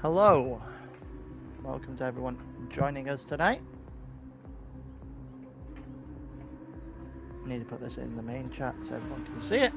Hello, welcome to everyone joining us tonight. Need to put this in the main chat so everyone can see it.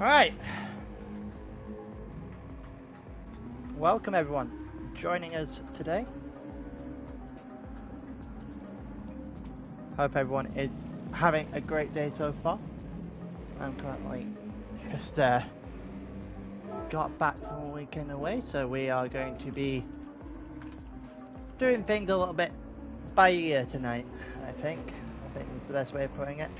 Alright, welcome everyone joining us today. Hope everyone is having a great day so far. I'm currently just got back from a weekend away, so we are going to be doing things a little bit by ear tonight, I think that's the best way of putting it.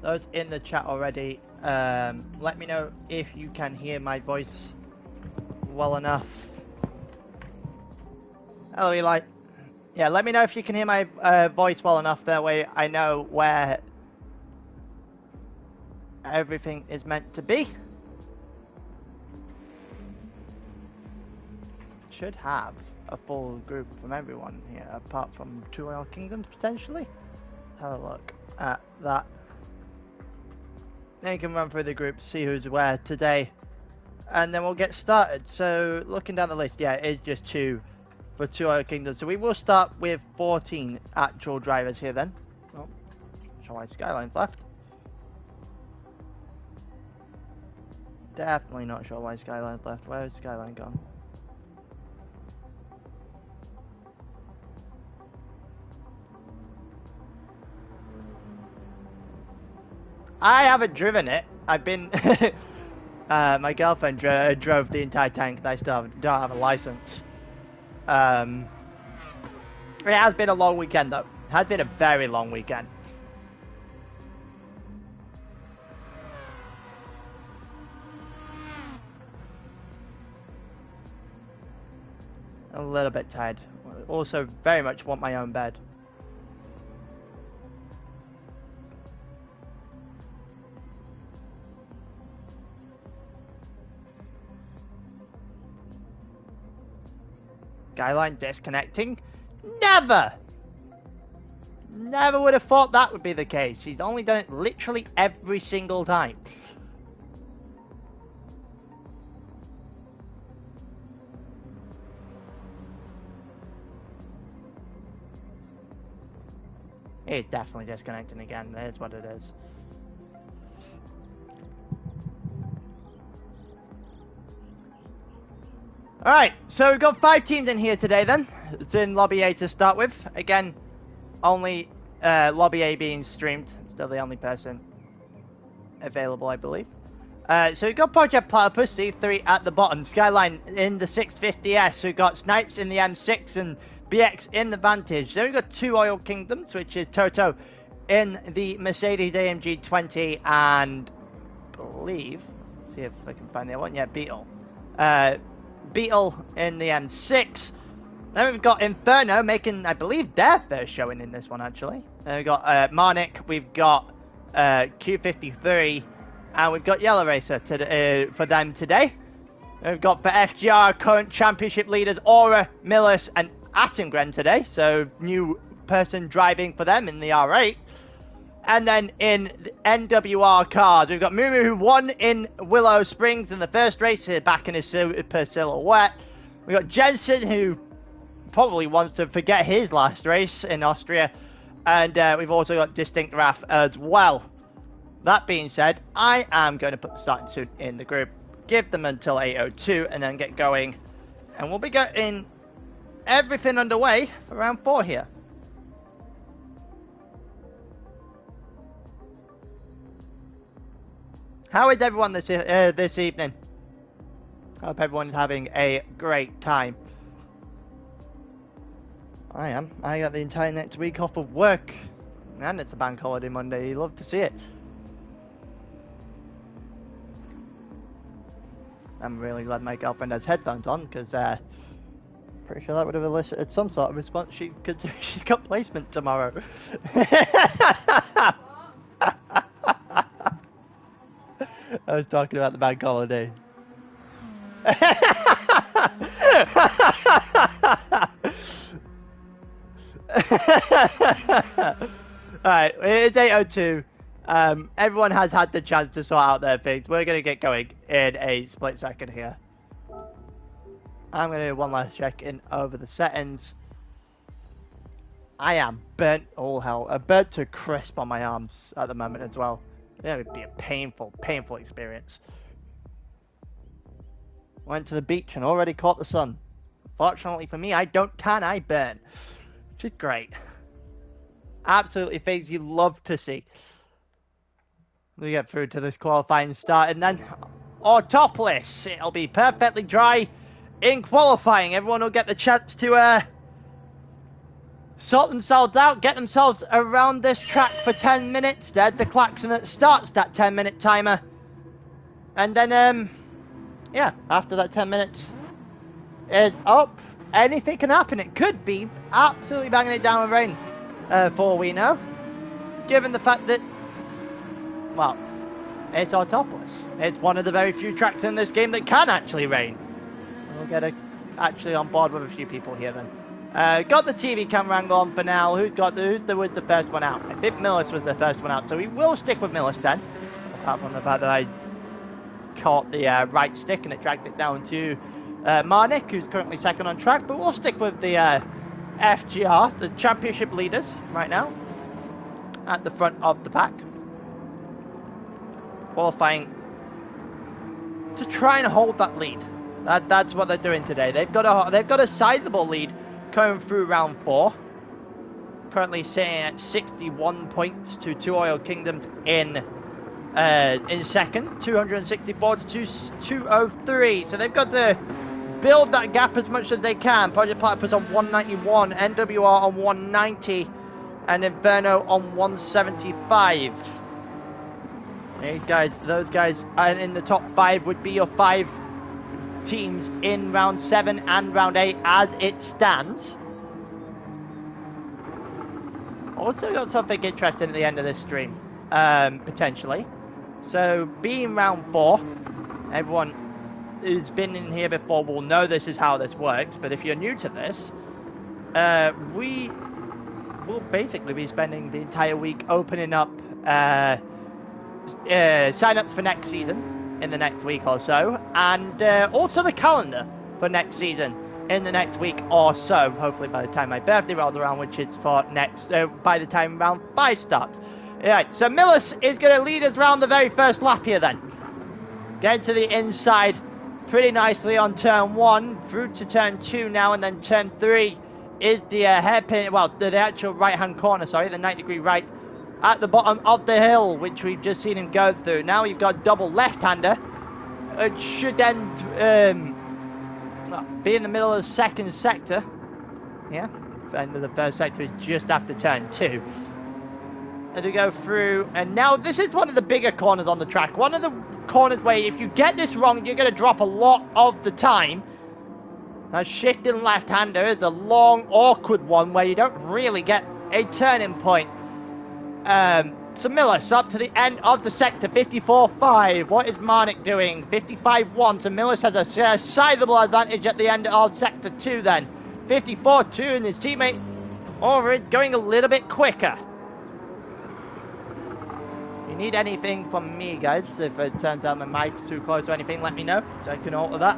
Those in the chat already, let me know if you can hear my voice well enough. Hello, Eli. Yeah, let me know if you can hear my voice well enough. That way I know where everything is meant to be. Should have a full group from everyone here, apart from 2 Royal Kingdoms potentially. Have a look at that. Then you can run through the group, see who's where today, and then we'll get started. So looking down the list, yeah, it is just 2 for 2 Royal Kingdoms. So we will start with 14 actual drivers here then. Oh, show why Skyline's left. Definitely not sure why Skyline's left. Where is Skyline gone? I haven't driven it. I've been... my girlfriend drove the entire tank and I still don't have a license. It has been a long weekend though. It has been a very long weekend. A little bit tired. Also very much want my own bed. Skyline disconnecting? Never! Never would have thought that would be the case. He's only done it literally every single time. It's definitely disconnecting again. That's what it is. Alright, so we've got 5 teams in here today then. It's in Lobby A to start with. Again, only Lobby A being streamed. Still the only person available, I believe. So we've got Project Platypus C3 at the bottom. Skyline in the 650S. We've got Snipes in the M6 and BX in the Vantage. Then we've got 2 Royal Kingdoms, which is Toto in the Mercedes AMG 20 and believe, see if I can find the other one. Yeah, Beetle. Beetle in the M6. Then we've got Inferno making, I believe, their first showing in this one, actually. Then we've got Marnik, we've got Q53, and we've got Yellow Racer for them today. Then we've got for FGR current championship leaders Aura, Millis, and Attengren today. So new person driving for them in the R8. And then in the NWR cars, we've got Mumu, who won in Willow Springs in the first race, here back in his super silhouette. We've got Jensen, who probably wants to forget his last race in Austria. And we've also got Distinct Wrath as well. That being said, I am going to put the starting suit in the group, give them until 8:02, and then get going. And we'll be getting everything underway for round 4 here. How is everyone this evening? Hope everyone is having a great time. I am. I got the entire next week off of work. And it's a bank holiday Monday. You love to see it. I'm really glad my girlfriend has headphones on, because pretty sure that would have elicited some sort of response. She's got placement tomorrow. I was talking about the bank holiday. Alright, it's 8:02. Everyone has had the chance to sort out their things. We're going to get going in a split second here. I'm going to do one last check in over the settings. I am burnt all hell. Burnt to crisp on my arms at the moment as well. It would be a painful experience. Went to the beach and already caught the sun. Fortunately for me, I don't tan, I burn. Which is great. Absolutely things you love to see. We get through to this qualifying start, and then Autopolis. It'll be perfectly dry in qualifying. Everyone will get the chance to sort themselves out, get themselves around this track for 10 minutes. There's the klaxon that starts that 10-minute timer. And then, yeah, after that 10 minutes, it's up. Anything can happen. It could be absolutely banging it down with rain, for all we know. Given the fact that, well, it's Autopolis. It's one of the very few tracks in this game that can actually rain. We'll get actually on board with a few people here then. Got the TV camera angle on for now. Who was the first one out? I think Millis was the first one out, so we will stick with Millis then. Apart from the fact that I caught the right stick and it dragged it down to Marnik, who's currently second on track, but we'll stick with the FGR, the championship leaders right now, at the front of the pack. Qualifying to try and hold that lead. That's what they're doing today. They've got a sizable lead going through round 4. Currently sitting at 61 points to Two Oil Kingdoms in second, 264 to 203. So they've got to build that gap as much as they can. Project Platypus on 191, NWR on 190, and Inferno on 175. Those guys in the top 5 would be your 5 teams in round 7 and round 8 as it stands. Also got something interesting at the end of this stream, potentially. So being round 4, everyone who's been in here before will know this is how this works, but if you're new to this, we will basically be spending the entire week opening up sign-ups for next season in the next week or so, and also the calendar for next season in the next week or so, hopefully by the time my birthday rolls around, which is for next by the time round 5 starts. Alright, so Millis is going to lead us around the very first lap here then. Get to the inside pretty nicely on turn 1, through to turn 2 now, and then turn 3 is the hairpin, well, the actual right-hand corner, sorry, the 90-degree right at the bottom of the hill, which we've just seen him go through. Now you've got double left-hander. It should then be in the middle of the second sector. Yeah, the end of the first sector is just after turn 2. And we go through, and now this is one of the bigger corners on the track. One of the corners where if you get this wrong, you're going to drop a lot of the time. Now shifting left-hander is a long, awkward one where you don't really get a turning point. So Millis up to the end of the sector, 54.5. What is Marnik doing? 55.1. So Millis has a sizable advantage at the end of sector 2 then. 54.2, and his teammate over going a little bit quicker. If you need anything from me, guys, if it turns out my mic's too close or anything, let me know, so I can alter that.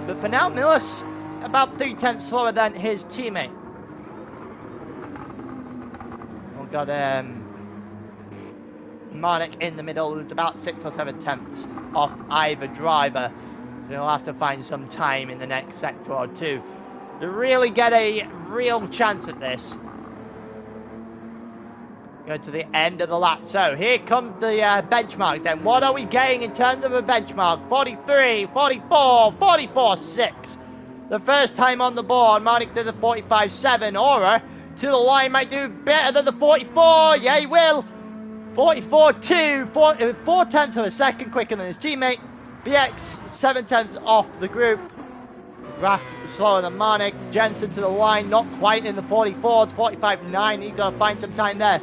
But for now, Millis about 3/10 slower than his teammate. We've got Marnik in the middle, who's about 6 or 7 tenths off either driver. So you'll have to find some time in the next sector or 2 to really get a real chance at this. Go to the end of the lap. So here comes the benchmark then. What are we getting in terms of a benchmark? 43, 44, 44.6. the first time on the board. Marnik does a 45.7. Aura to the line, might do better than the 44. Yeah, he will. 44.2, 4 tenths of a second quicker than his teammate. BX 7 tenths off the group. Raf slower than Marnik. Jensen to the line, not quite in the 44s. 45.9. He's got to find some time there.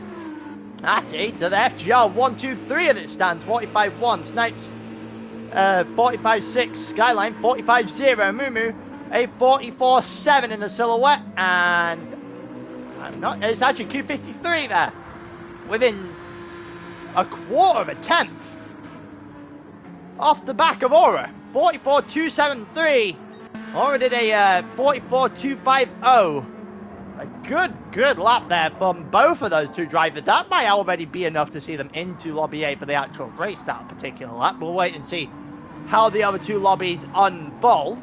Atty to the FGR. 1, 2, 3 as it stands. 45.1. Snipes 45.6. Skyline 45.0. Mumu a 44.7 in the silhouette. And it's actually Q53 there. Within a quarter of a tenth off the back of Aura. 44.273. Aura did a 44.250. A good lap there from both of those two drivers. That might already be enough to see them into Lobby A for the actual race, that particular lap. We'll wait and see how the other two lobbies unfold.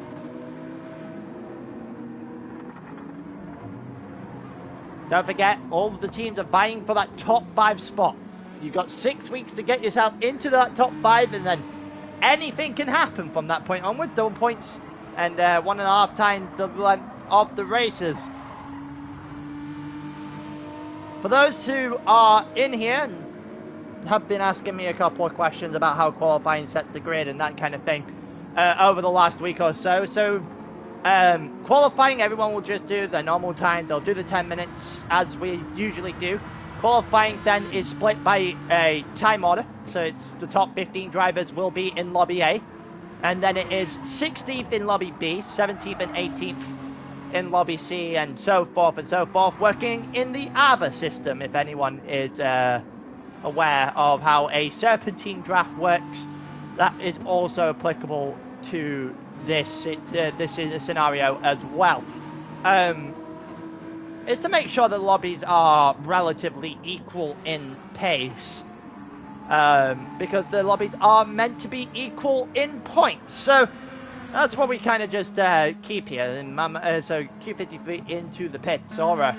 Don't forget, all of the teams are vying for that top 5 spot. You've got 6 weeks to get yourself into that top 5, and then anything can happen from that point onward. Double points and 1.5 times the length of the races. For those who are in here and have been asking me a couple of questions about how qualifying sets the grid and that kind of thing over the last week or so. Qualifying, everyone will just do their normal time. They'll do the 10 minutes as we usually do. Qualifying then is split by a time order. So it's the top 15 drivers will be in Lobby A. And then it is 16th in Lobby B, 17th and 18th in Lobby C, and so forth and so forth, working in the AVA system, if anyone is aware of how a serpentine draft works. That is also applicable to this. This is a scenario as well. It's to make sure that lobbies are relatively equal in pace, because the lobbies are meant to be equal in points. So that's what we kind of just keep here. And so Q53 into the pit. Aura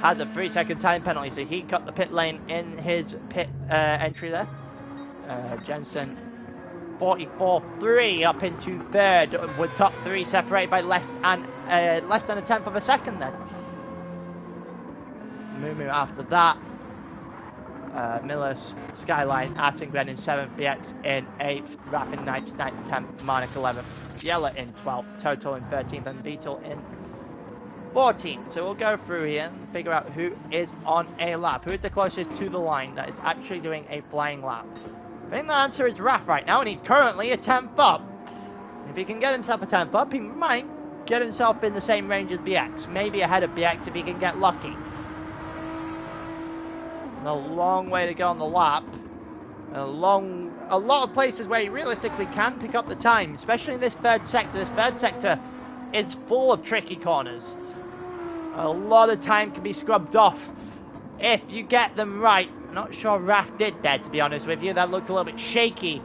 has a 3-second time penalty, so he cut the pit lane in his pit entry there. Jensen 44.3 up into third, with top 3 separated by less than a tenth of a second then. Mumu after that. Miller's Skyline, Artingren in 7th, BX in 8th, Raf in 9th, 10th, Marnik 11th, Yella in 12th, Total in 13th, and Beetle in 14th. So we'll go through here and figure out who is on a lap, who is the closest to the line that is actually doing a flying lap. I think the answer is Raf right now, and he's currently a 10th up. If he can get himself a 10th up, he might get himself in the same range as BX, maybe ahead of BX if he can get lucky. A long way to go on the lap. A lot of places where you realistically can pick up the time, especially in this third sector. This third sector is full of tricky corners. A lot of time can be scrubbed off if you get them right. I'm not sure Raf did there, to be honest with you. That looked a little bit shaky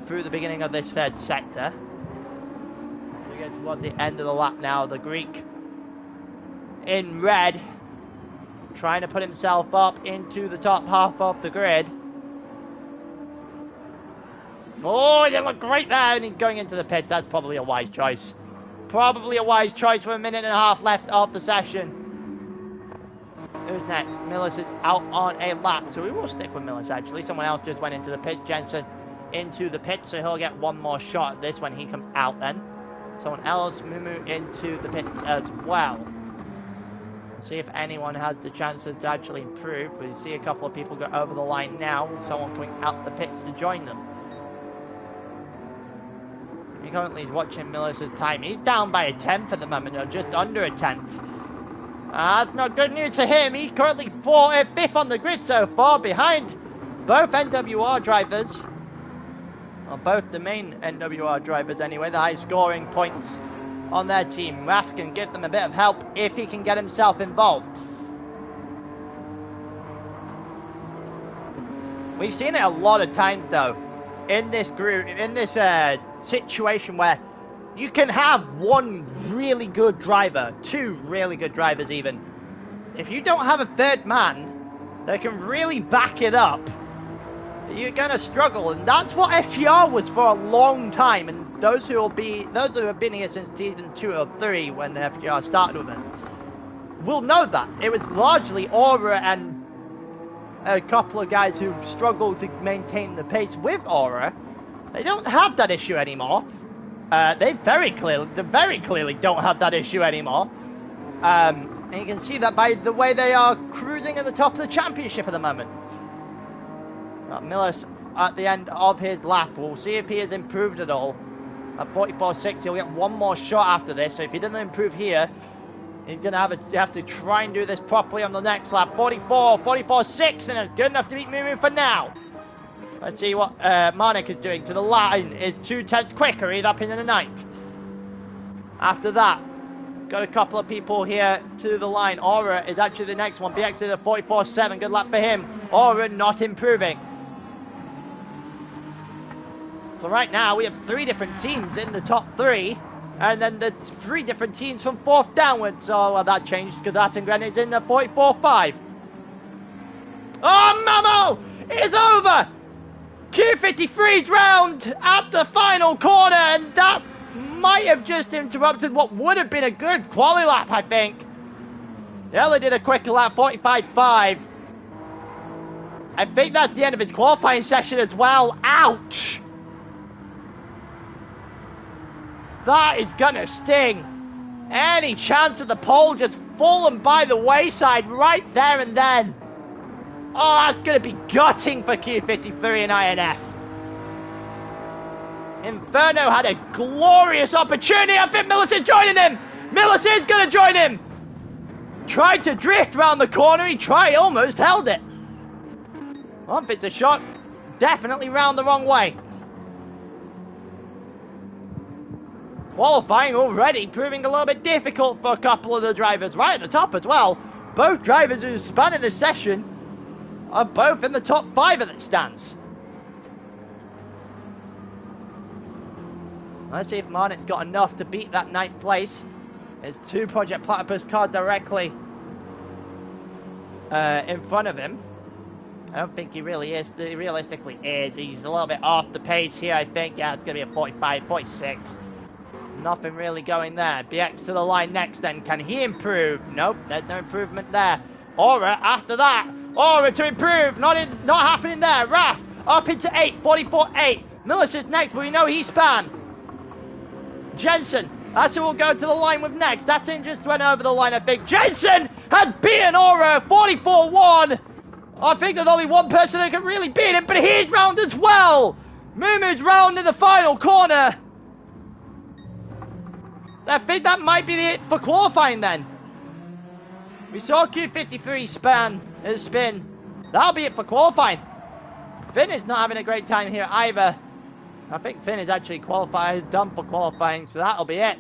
through the beginning of this third sector. We get toward the end of the lap now. The Greek in red, trying to put himself up into the top half of the grid. Oh, he didn't look great there, and he's going into the pits. That's probably a wise choice. Probably a wise choice with 1.5 minutes left of the session. Who's next? Millis is out on a lap, so we will stick with Millis actually. Someone else just went into the pit. Jensen into the pit, so he'll get one more shot at this when he comes out then. Someone else, Mumu, into the pits as well. See if anyone has the chances to actually improve. We see a couple of people go over the line now. Someone coming out the pits to join them. He currently is watching Millis' time. He's down by a 10th at the moment, or just under a 10th. That's not good news for him. He's currently 5th on the grid so far, behind both NWR drivers. Or both the main NWR drivers anyway, the high scoring points on their team. Raf can give them a bit of help if he can get himself involved. We've seen it a lot of times though in this group, in this situation where you can have one really good driver, 2 really good drivers even. If you don't have a third man that can really back it up, you're gonna struggle, and that's what FGR was for a long time. And those who have been here since season 2 or 3, when FGR started with us, will know that it was largely Aura and a couple of guys who struggled to maintain the pace with Aura. They don't have that issue anymore. They very clearly don't have that issue anymore. And you can see that by the way they are cruising at the top of the championship at the moment. Miller's at the end of his lap. We'll see if he has improved at all. At 44.6, he'll get one more shot after this. So if he doesn't improve here, he's going to have to try and do this properly on the next lap. 44.6, and it's good enough to beat Mumu for now. Let's see what Marnik is doing. To the line is 2/10 quicker. He's up into the 9th. After that, got a couple of people here to the line. Aura is actually the next one. BX is at 44.7. Good luck for him. Aura not improving. So right now we have 3 different teams in the top 3, and then the 3 different teams from 4th downwards. So that changed because Attengren is in the 44.5. Oh, Mamo! It's over! Q53's round at the final corner, and that might have just interrupted what would have been a good quali lap, I think. Ella did a quicker lap, 45.5. I think that's the end of his qualifying session as well. Ouch! That is gonna sting. Any chance of the pole just fallen by the wayside right there and then. Oh, that's gonna be gutting for Q53 and INF. Inferno had a glorious opportunity. I think Millis is joining him. Millis is gonna join him. Tried to drift around the corner. He tried, almost held it. Well, it's a shot. Definitely round the wrong way. Qualifying already proving a little bit difficult for a couple of the drivers. Right at the top as well. Both drivers who spun in this session are both in the top 5 as it stands. Let's see if Marnik's got enough to beat that 9th place. There's 2 Project Platypus cars directly in front of him. I don't think he really is. He realistically is. He's a little bit off the pace here, I think. Yeah, it's going to be a 45, 46. Nothing really going there. BX to the line next then. Can he improve? Nope, there's no improvement there. Aura after that. Aura to improve. Not happening there. Raf up into 8. 44.8. Millis is next, but we know he span. Jensen. That's who we'll go to the line with next. That team just went over the line, I think. Jensen has beaten Aura. 44.1. I think there's only one person that can really beat him, but he's round as well. Mumu's round in the final corner. I think that might be it for qualifying then. We saw Q53 spin. That'll be it for qualifying. Finn is not having a great time here either. I think Finn is actually done for qualifying, so that'll be it.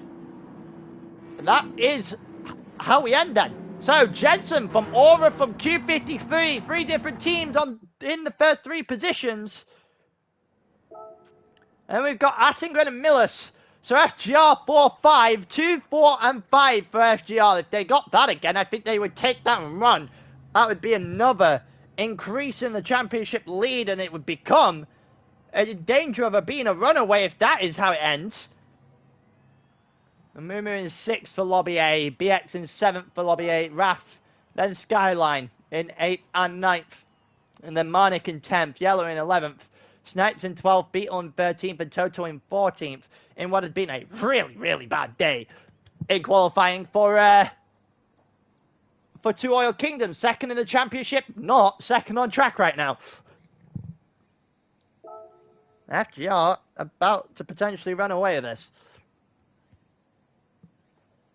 And that is how we end then. So Jensen from Aura, from Q53, 3 different teams in the first 3 positions. And we've got Attengren and Millis. So FGR 4-5, 2, 4, and 5 for FGR. If they got that again, I think they would take that and run. That would be another increase in the championship lead, and it would become in danger of being a runaway if that is how it ends. Mumu in 6th for Lobby A, BX in 7th for Lobby A, Raf, then Skyline in 8th and 9th, and then Marnik in 10th, Yellow in 11th, Snipes in 12th, Beetle in 13th, and Toto in 14th, in what has been a really, really bad day in qualifying for 2 Oil Kingdoms. 2nd in the championship, not 2nd on track right now. FGR about to potentially run away with this.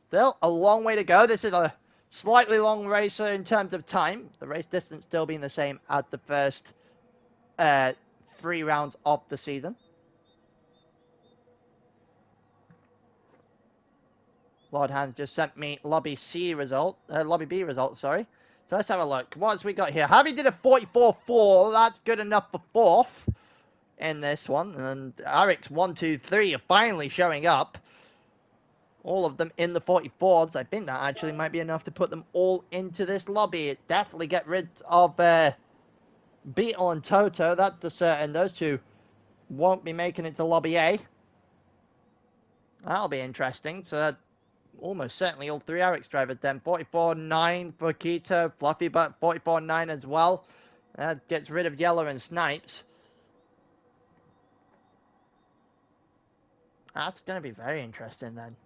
Still a long way to go. This is a slightly long race in terms of time. The race distance still being the same as the first 3 rounds of the season. Lord Hans just sent me Lobby B result, sorry. So let's have a look. What's we got here? Javi did a 44.4. That's good enough for 4th in this one. And Eric's 1, 2, 3 are finally showing up. All of them in the 44s. I think that actually might be enough to put them all into this lobby. It definitely get rid of Beetle and Toto, that's for certain. Those two won't be making it to Lobby A. That'll be interesting. So almost certainly all three RX drivers then. 44.9 for Keto, Fluffy Butt 44.9 as well. That gets rid of Yellow and Snipes. That's going to be very interesting then.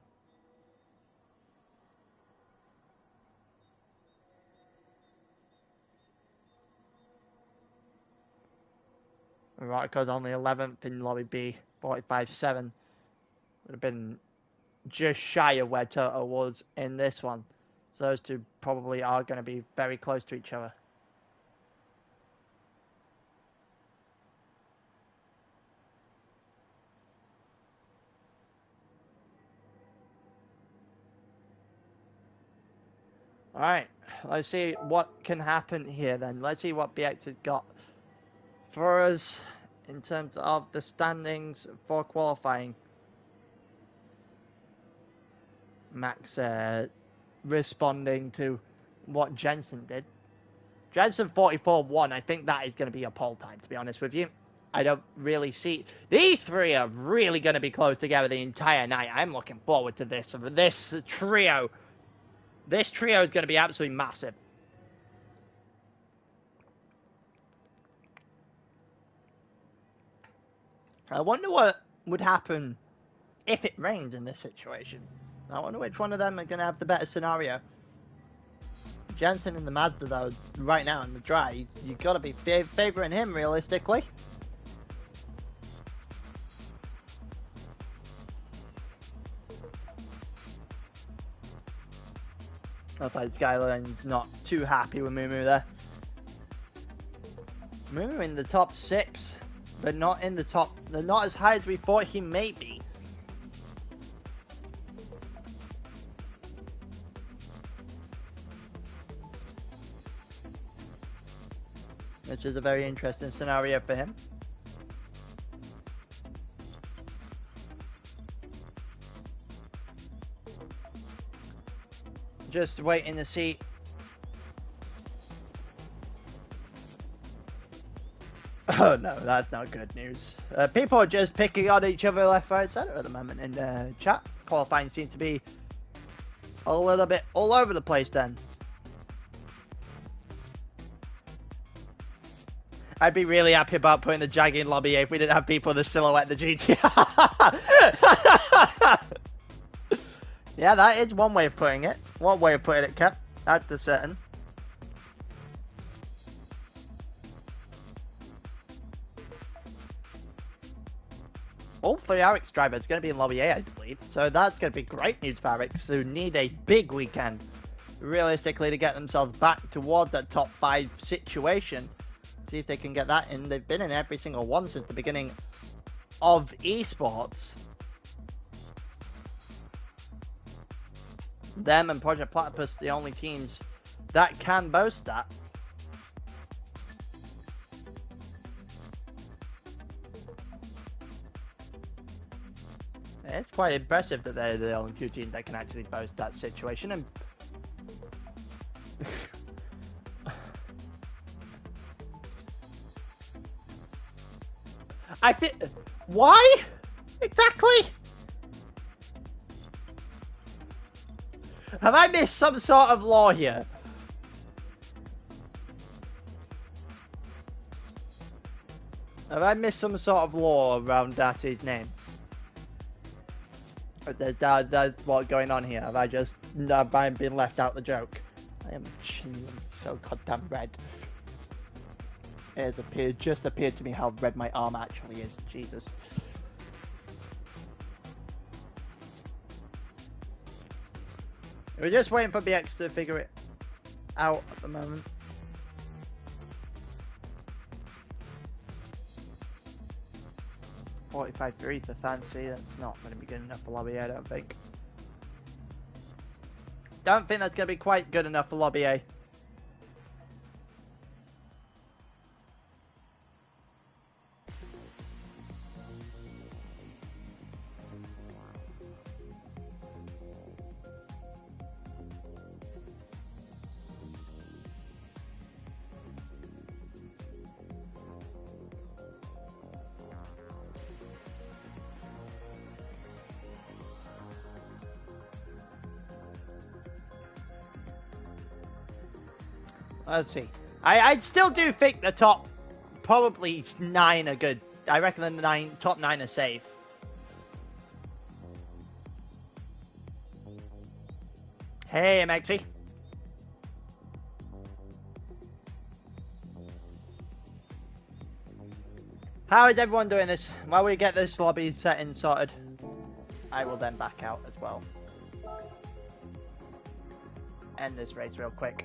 Right, because only 11th in Lobby B, 45.7. Would have been just shy of where Toto was in this one. So those two probably are going to be very close to each other. Alright, let's see what can happen here then. Let's see what BX has got for us in terms of the standings for qualifying. Max responding to what Jensen did. Jensen 44.1, I think that is going to be a pole time, to be honest with you. I don't really see... These three are really going to be close together the entire night. I'm looking forward to this trio. This trio is going to be absolutely massive. I wonder what would happen if it rains in this situation. I wonder which one of them are going to have the better scenario. Jensen in the Mazda, though, right now in the dry, you've got to be favouring him, realistically. Looks like Skyline's not too happy with Mumu there. Mumu in the top 6, but not in the top... They're not as high as we thought he may be. Which is a very interesting scenario for him. Just waiting to see. Oh no, that's not good news. People are just picking on each other left, right, centre at the moment in chat. Qualifying seems to be a little bit all over the place then. I'd be really happy about putting the Jag in Lobby A if we didn't have people in the silhouette the GT. Yeah, that is one way of putting it. One way of putting it, Kev. That's for certain. All three RX drivers are going to be in Lobby A, I believe. So that's going to be great news for RX, who need a big weekend, realistically, to get themselves back towards that top 5 situation. See if they can get that in. They've been in every single one since the beginning of Esports. Them and Project Platypus, the only teams that can boast that. It's quite impressive that they're the only two teams that can actually boast that situation. And I feel... Why? Exactly? Have I missed some sort of law here? Have I missed some sort of law around Dati's name? That's what's going on here. Have I been left out the joke? I am so goddamn red. It has just appeared to me how red my arm actually is. Jesus. We're just waiting for BX to figure it out at the moment. $45.3 for Fancy. That's not going to be good enough for Lobby A, I don't think. Don't think that's going to be quite good enough for Lobby A. Let's see. I still do think the top probably 9 are good. I reckon the top 9 are safe. Hey, Maxie. How is everyone doing this? While we get this lobby setting sorted, I will then back out as well. End this race real quick.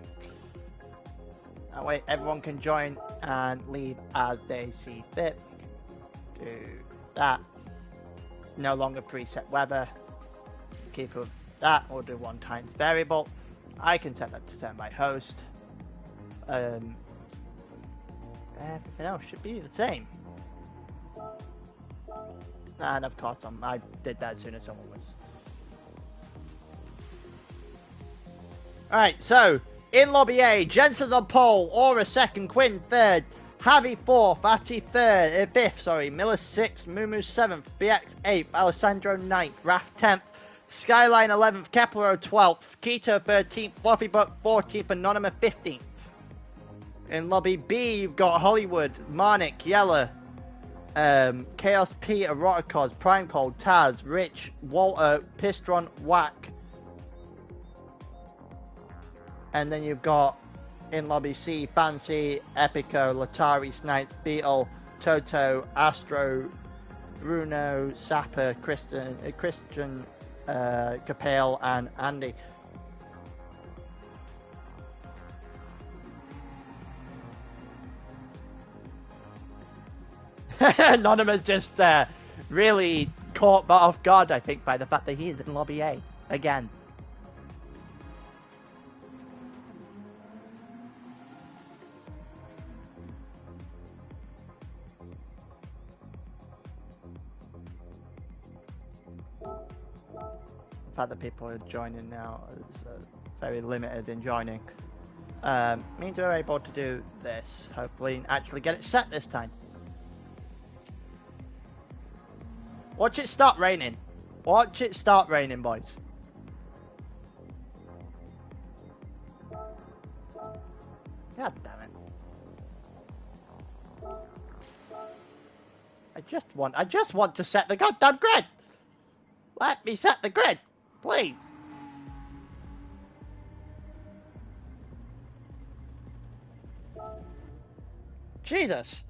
That way everyone can join and leave as they see fit. Do that. It's no longer preset weather. Keep with that. We'll do 1 times variable. I can set that to stand by host. Everything else should be the same. And of course, I did that as soon as someone was. Alright, so in Lobby A, Jensen on pole, Aura second, Quinn third, Javi fourth, Ati third, fifth, sorry, Miller sixth, Mumu seventh, BX eighth, Alessandro ninth, Raf 10th, Skyline 11th, Kepler 12th, Keto 13th, Floppy Buck 14th, Anonymous 15th. In Lobby B, you've got Hollywood, Marnik, Yeller, Chaos P, Eroticos, Prime Cold, Taz, Rich, Walter, Pistron, Whack. And then you've got in Lobby C, Fancy, Epico, Latari, Snipes, Beetle, Toto, Astro, Bruno, Sapper, Christian, Capel, and Andy. Anonymous just really caught off guard, I think, by the fact that he is in Lobby A again. The fact that people are joining now is very limited in joining. Means we're able to do this, hopefully, and actually get it set this time. Watch it start raining. Watch it start raining, boys. God damn it. I just want to set the goddamn grid. Let me set the grid, please. Jesus.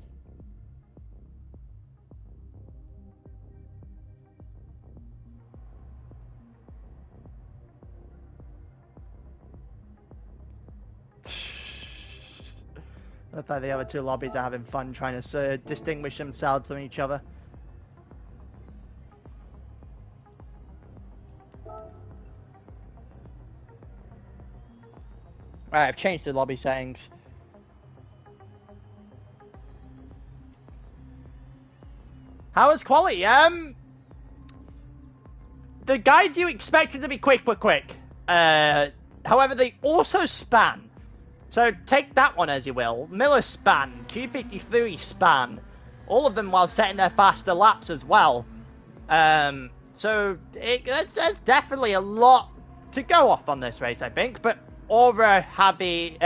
I thought the other two lobbies are having fun trying to distinguish themselves from each other. Alright, I've changed the lobby settings. How is quality? The guys you expected to be quick were quick. However, they also span. So take that one as you will. Miller span, Q53 span, all of them while setting their faster laps as well. So there's definitely a lot to go off on this race, I think. But Aura, Javi,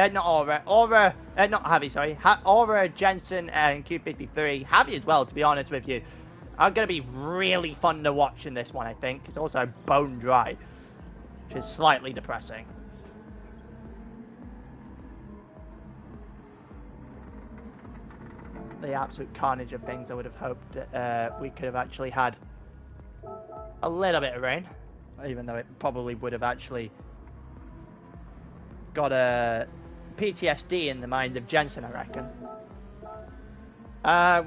Aura, Jensen, and Q53, Javi as well, to be honest with you, are going to be really fun to watch in this one, I think. It's also bone dry, which is slightly depressing. The absolute carnage of things I would have hoped we could have actually had a little bit of rain, even though it probably would have actually got a PTSD in the mind of Jensen, I reckon.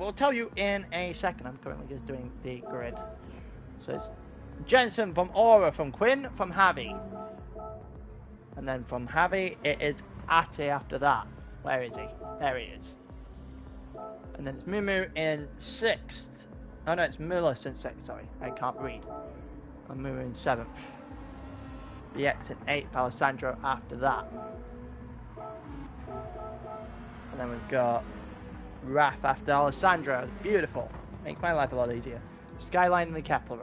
We'll tell you in a second. I'm currently just doing the grid. So it's Jensen from Aura, from Quinn, from Javi. And then from Javi, it is Ate after that. Where is he? There he is. And then it's Mumu in 6th. Oh no, it's Muller in 6th, sorry. I can't read. And Mumu in 7th. The X in 8th, Alessandro after that. And then we've got Raf after Alessandro. Beautiful. Makes my life a lot easier. Skyline and the Kepler.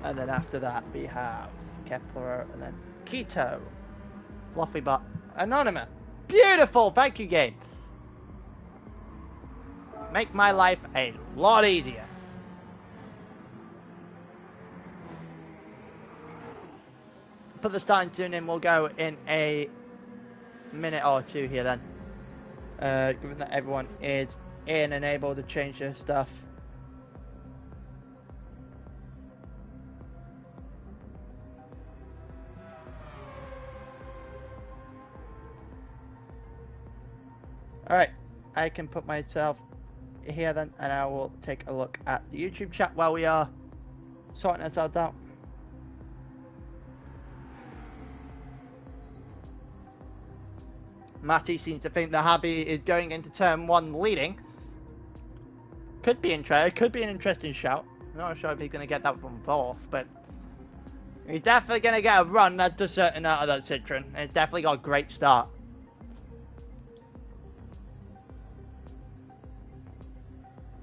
And then after that we have Kepler and then Keto. Fluffy Butt. Anonymous. Beautiful. Thank you, game. Make my life a lot easier. Put the starting tune in. We'll go in a minute or two here then. Given that everyone is in and able to change their stuff. Alright, I can put myself here then, and I will take a look at the YouTube chat while we are sorting ourselves out. Matty seems to think that Habby is going into turn 1 leading. Could be interesting. Could be an interesting shout. I'm not sure if he's going to get that from 4th, but he's definitely going to get a run that does certain out of that Citroen. It's definitely got a great start.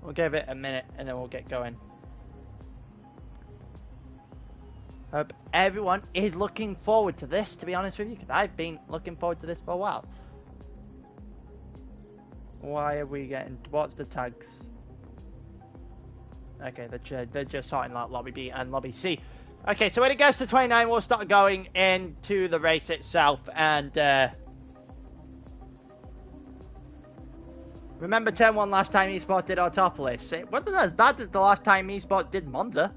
We'll give it a minute and then we'll get going. Hope everyone is looking forward to this, to be honest with you, because I've been looking forward to this for a while. Why are we getting... What's the tags? Okay, they're just sorting out Lobby B and Lobby C. Okay, so when it gets to 29, we'll start going into the race itself. And remember turn 1 last time Esports did Autopolis. It wasn't as bad as the last time Esports did Monza.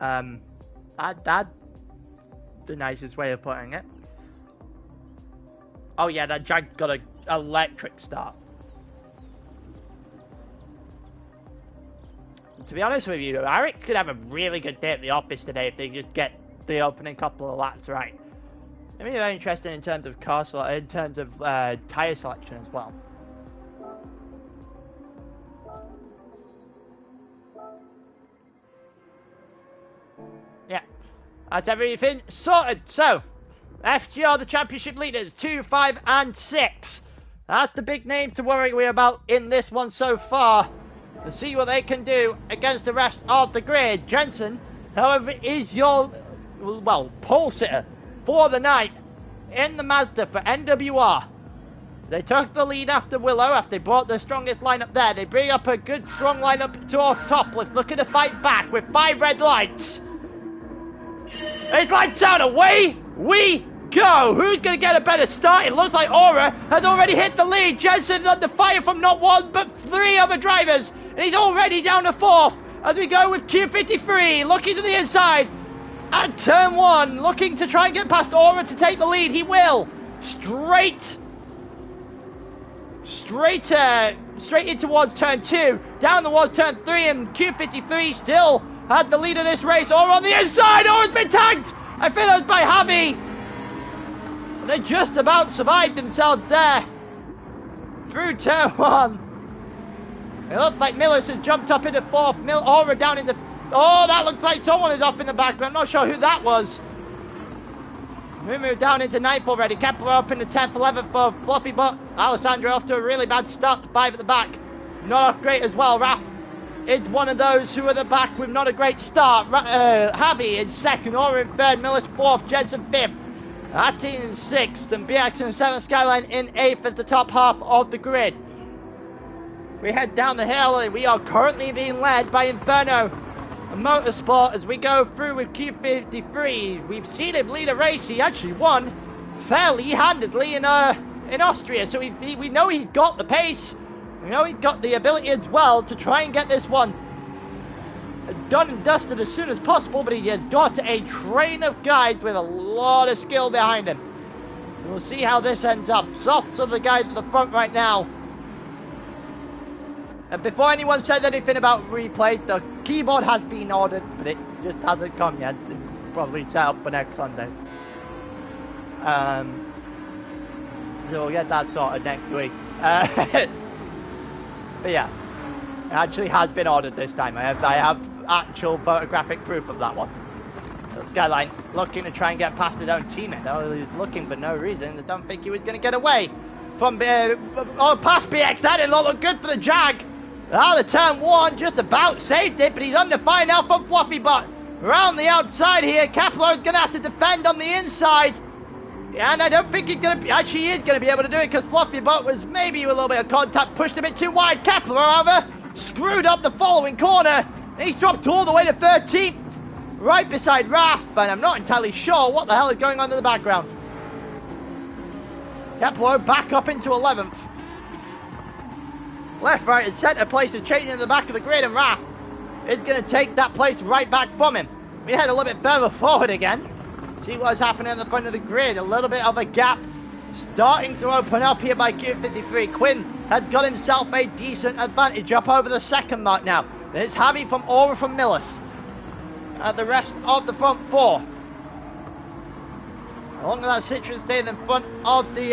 That's the nicest way of putting it. Oh yeah, that Jag's got an electric start. To be honest with you, Eric could have a really good day at the office today if they just get the opening couple of laps right. It'd be very interesting in terms of car in terms of tyre selection as well. Yeah, that's everything sorted. So, FGR, the championship leaders, 2, 5, and 6. That's the big name to worry about in this one so far. To see what they can do against the rest of the grid. Jensen, however, is your, well, pole sitter for the night in the Mazda for NWR. They took the lead after Willow, after they brought the strongest lineup there. They bring up a good, strong lineup to Autopolis, looking to fight back with 5 red lights. It's lights out, away we go. Who's going to get a better start? It looks like Aura has already hit the lead. Jensen's under fire from not 1, but 3 other drivers. And he's already down to 4th as we go with Q53, looking to the inside. At turn 1, looking to try and get past Aura to take the lead. He will. Straight in towards turn 2, down towards turn 3, and Q53 still had the lead of this race. Aura on the inside. Aura's been tagged. I think that was by Javi. They just about survived themselves there through turn 1. It looks like Millis has jumped up into 4th. Aura down into... Oh, that looks like someone is up in the back, but I'm not sure who that was. We moved down into 9th already. Kepler up into 10th, 11th for Fluffy Butt. Alessandro off to a really bad start, 5 at the back. Not off great as well. Raph is one of those who are at the back with not a great start. Javi in 2nd, Aura in 3rd, Millis 4th, Jensen 5th. Ati in 6th, and BX in 7th, Skyline in 8th as the top half of the grid. We head down the hill and we are currently being led by Inferno Motorsport as we go through with Q53. We've seen him lead a race. He actually won fairly handedly in Austria, so we know he's got the pace. We know he's got the ability as well to try and get this one done and dusted as soon as possible, but he has got a train of guys with a lot of skill behind him. We'll see how this ends up. Softs are the guys at the front right now. And before anyone said anything about replay, the keyboard has been ordered, but it just hasn't come yet. It's probably set up for next Sunday. So we'll get that sorted next week. But yeah, it actually has been ordered this time. I have actual photographic proof of that one. So Skyline looking to try and get past his own teammate. Oh, he was looking for no reason. I don't think he was going to get away from past BX. That didn't look good for the Jag. Out of turn 1, just about saved it, but he's under fire now from Fluffy Butt. Around the outside here, Kepler is going to have to defend on the inside. And I don't think he's going to, actually he is going to be able to do it because Fluffy Butt was maybe with a little bit of contact, pushed a bit too wide. Kepler, however, screwed up the following corner. He's dropped all the way to 13th, right beside Raph, and I'm not entirely sure what the hell is going on in the background. Kepler back up into 11th. Left, right, and centre place is changing in the back of the grid, and Raph is going to take that place right back from him. We head a little bit further forward again. See what's happening in the front of the grid. A little bit of a gap starting to open up here by Q53. Quinn had got himself a decent advantage up over the second mark now. It's Javi from Aura from Millis. The rest of the front four. Along with that, Citrus staying in front of the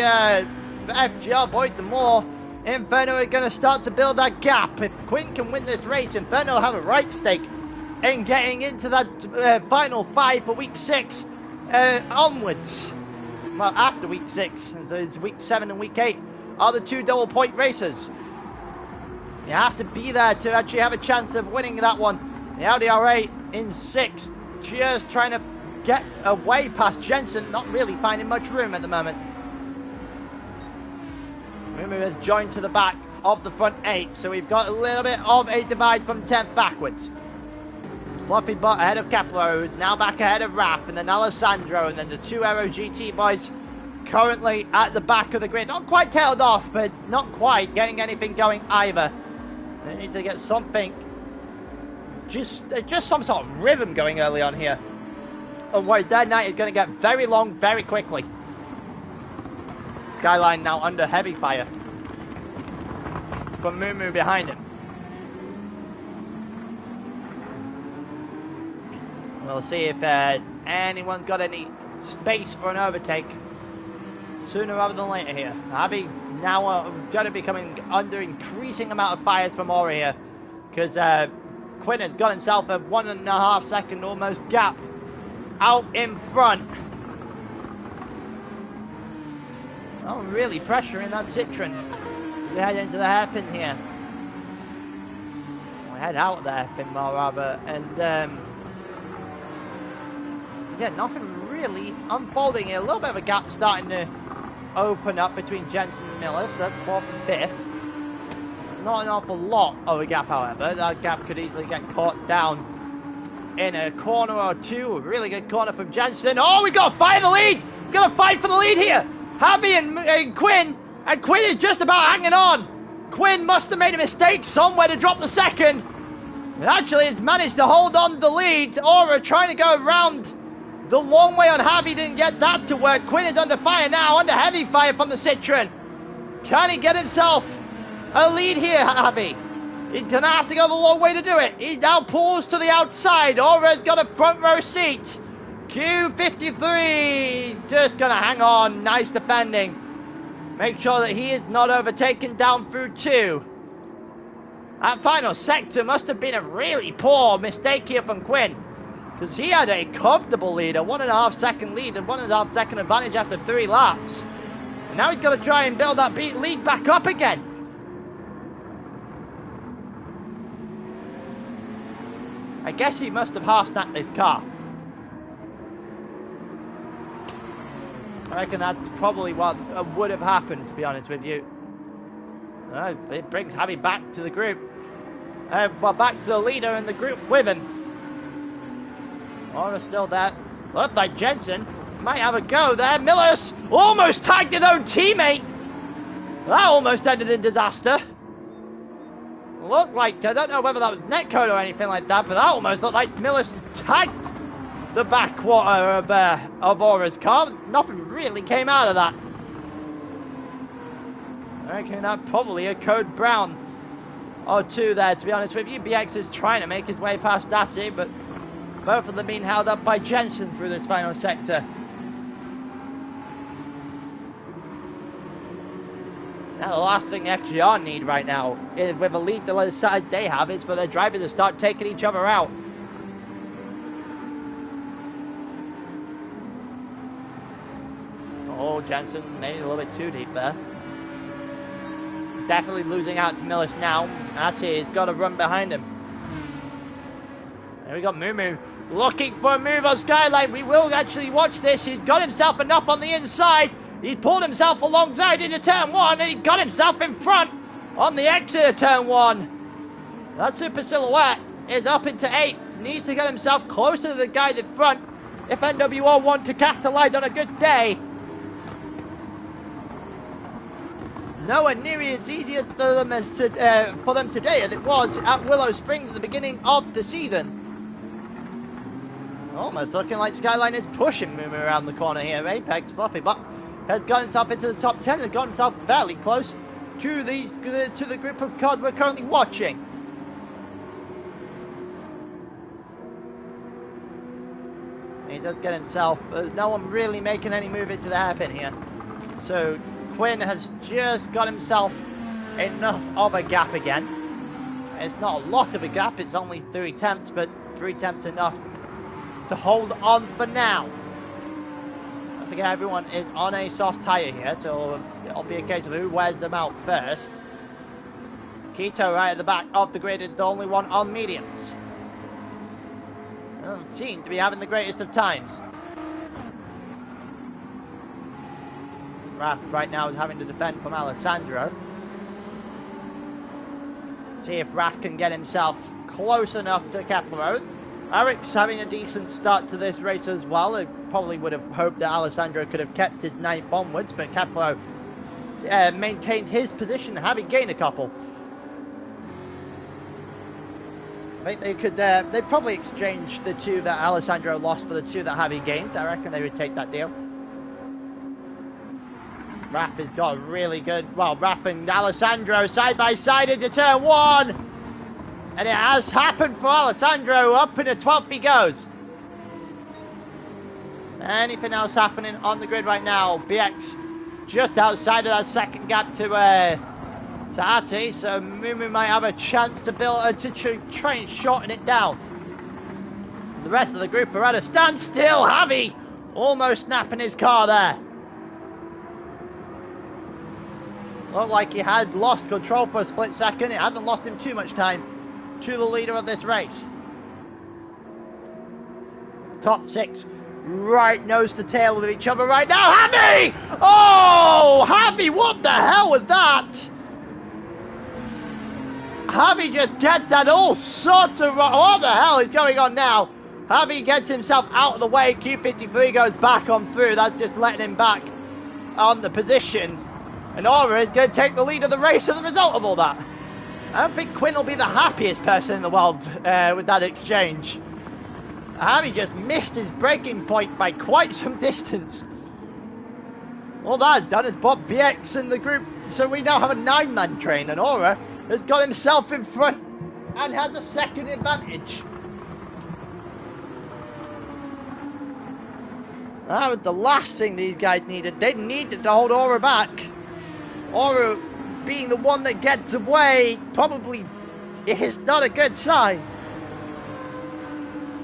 FGR boys. The more Inferno are going to start to build that gap. If Quinn can win this race, Inferno will have a right stake in getting into that final 5 for week 6 onwards. Well, after week 6, so it's week 7 and week 8 are the 2 double point races. You have to be there to actually have a chance of winning that one. The Audi R8 in 6th, just trying to get away past Jensen, not really finding much room at the moment. Mumu has joined to the back of the front 8, so we've got a little bit of a divide from 10th backwards. Fluffy Butt ahead of Kepler, who's now back ahead of Raph, and then Alessandro, and then the 2 Aero GT boys currently at the back of the grid. Not quite tailed off, but not quite getting anything going either. They need to get something, just some sort of rhythm going early on here. Otherwise, their night is going to get very long very quickly. Skyline now under heavy fire from Mumu behind him. We'll see if anyone's got any space for an overtake sooner rather than later here. Javi now going to be coming under increasing amount of fires from Aura here, because Quinn has got himself a 1.5 second almost gap out in front. Oh, really pressuring that Citroen. We head into the hairpin here. We head out of the hairpin more rather, and yeah, nothing really unfolding here. A little bit of a gap starting to open up between Jensen and Millis. That's 4th and 5th. Not an awful lot of a gap, however. That gap could easily get caught down in a corner or two. A really good corner from Jensen. Oh, we got to fight the lead! We've got to fight for the lead here! Javi and Quinn, and Quinn is just about hanging on. Quinn must have made a mistake somewhere to drop the second. And actually, has managed to hold on to the lead. Aura trying to go around the long way on Javi, didn't get that to work. Quinn is under fire now, under heavy fire from the Citroen. Can he get himself a lead here, Javi? He's going to have to go the long way to do it. He now pulls to the outside. Aura's got a front row seat. Q53 just going to hang on. Nice defending. Make sure that he is not overtaken down through 2. That final sector must have been a really poor mistake here from Quinn, because he had a comfortable lead, a 1.5 second lead, and 1.5 second advantage after 3 laps. And now he's got to try and build that lead back up again. I guess he must have half-snapped his car. I reckon that's probably what would have happened, to be honest with you. It brings Javi back to the group. Well, back to the leader in the group with him. Aura's still there. Looks like Jensen might have a go there. Millis almost tagged his own teammate. That almost ended in disaster. Looked like, I don't know whether that was netcode or anything like that, but that almost looked like Millis tagged the back quarter of Aura's car. Nothing really came out of that. I reckon that probably a code brown or 2 there, to be honest with you. BX is trying to make his way past Dati, but both of them being held up by Jensen through this final sector. Now the last thing FGR need right now, is with a lead the side they have, is for their drivers to start taking each other out. Oh, Jensen maybe a little bit too deep there. Definitely losing out to Millis now. Ati has got to run behind him. There we got Mumu looking for a move on Skyline. We will actually watch this. He's got himself enough on the inside. He pulled himself alongside into turn 1 and he got himself in front on the exit of turn 1. That Super Silhouette is up into 8th. Needs to get himself closer to the guy in front if NWO want to capitalise on a good day. Nowhere near as easy for them today as it was at Willow Springs at the beginning of the season. Almost looking like Skyline is pushing Mumu around the corner here. Apex Fluffy Buck has got himself into the top 10 and got himself fairly close to the group of cars we're currently watching. He does get himself, there's no one really making any move into the hairpin here. So Quinn has just got himself enough of a gap again. It's not a lot of a gap, it's only 3 tenths, but 3 tenths enough to hold on for now. Don't forget everyone is on a soft tyre here, so it'll be a case of who wears them out first. Keto right at the back of the grid is the only one on mediums. Doesn't seem to be having the greatest of times. Raph right now is having to defend from Alessandro. See if Raph can get himself close enough to Kepler. Eric's having a decent start to this race as well. I probably would have hoped that Alessandro could have kept his 9th onwards, but Kepler maintained his position, having gained a couple. I think they could, they'd probably exchange the 2 that Alessandro lost for the 2 that Javi gained. I reckon they would take that deal. Raph has got a really good, well, Raph and Alessandro side by side into turn 1. And it has happened for Alessandro. Up in the 12th he goes. Anything else happening on the grid right now? BX just outside of that second gap to Ati, so Mumu might have a chance to try and shorten it down. The rest of the group are at a standstill. Javi almost snapping his car there. Looked like he had lost control for a split second. It hasn't lost him too much time to the leader of this race. Top 6 right nose to tail with each other right now. Javi! Oh, Javi, what the hell was that? Javi just gets at all sorts of... What the hell is going on now? Javi gets himself out of the way. Q53 goes back on through. That's just letting him back on the position. And Aura is going to take the lead of the race as a result of all that. I don't think Quinn will be the happiest person in the world with that exchange. Javi just missed his braking point by quite some distance. All that done is brought BX in the group. So we now have a 9-man train, and Aura has got himself in front and has a second advantage. That was the last thing these guys needed. They needed to hold Aura back. Aura being the one that gets away probably is not a good sign.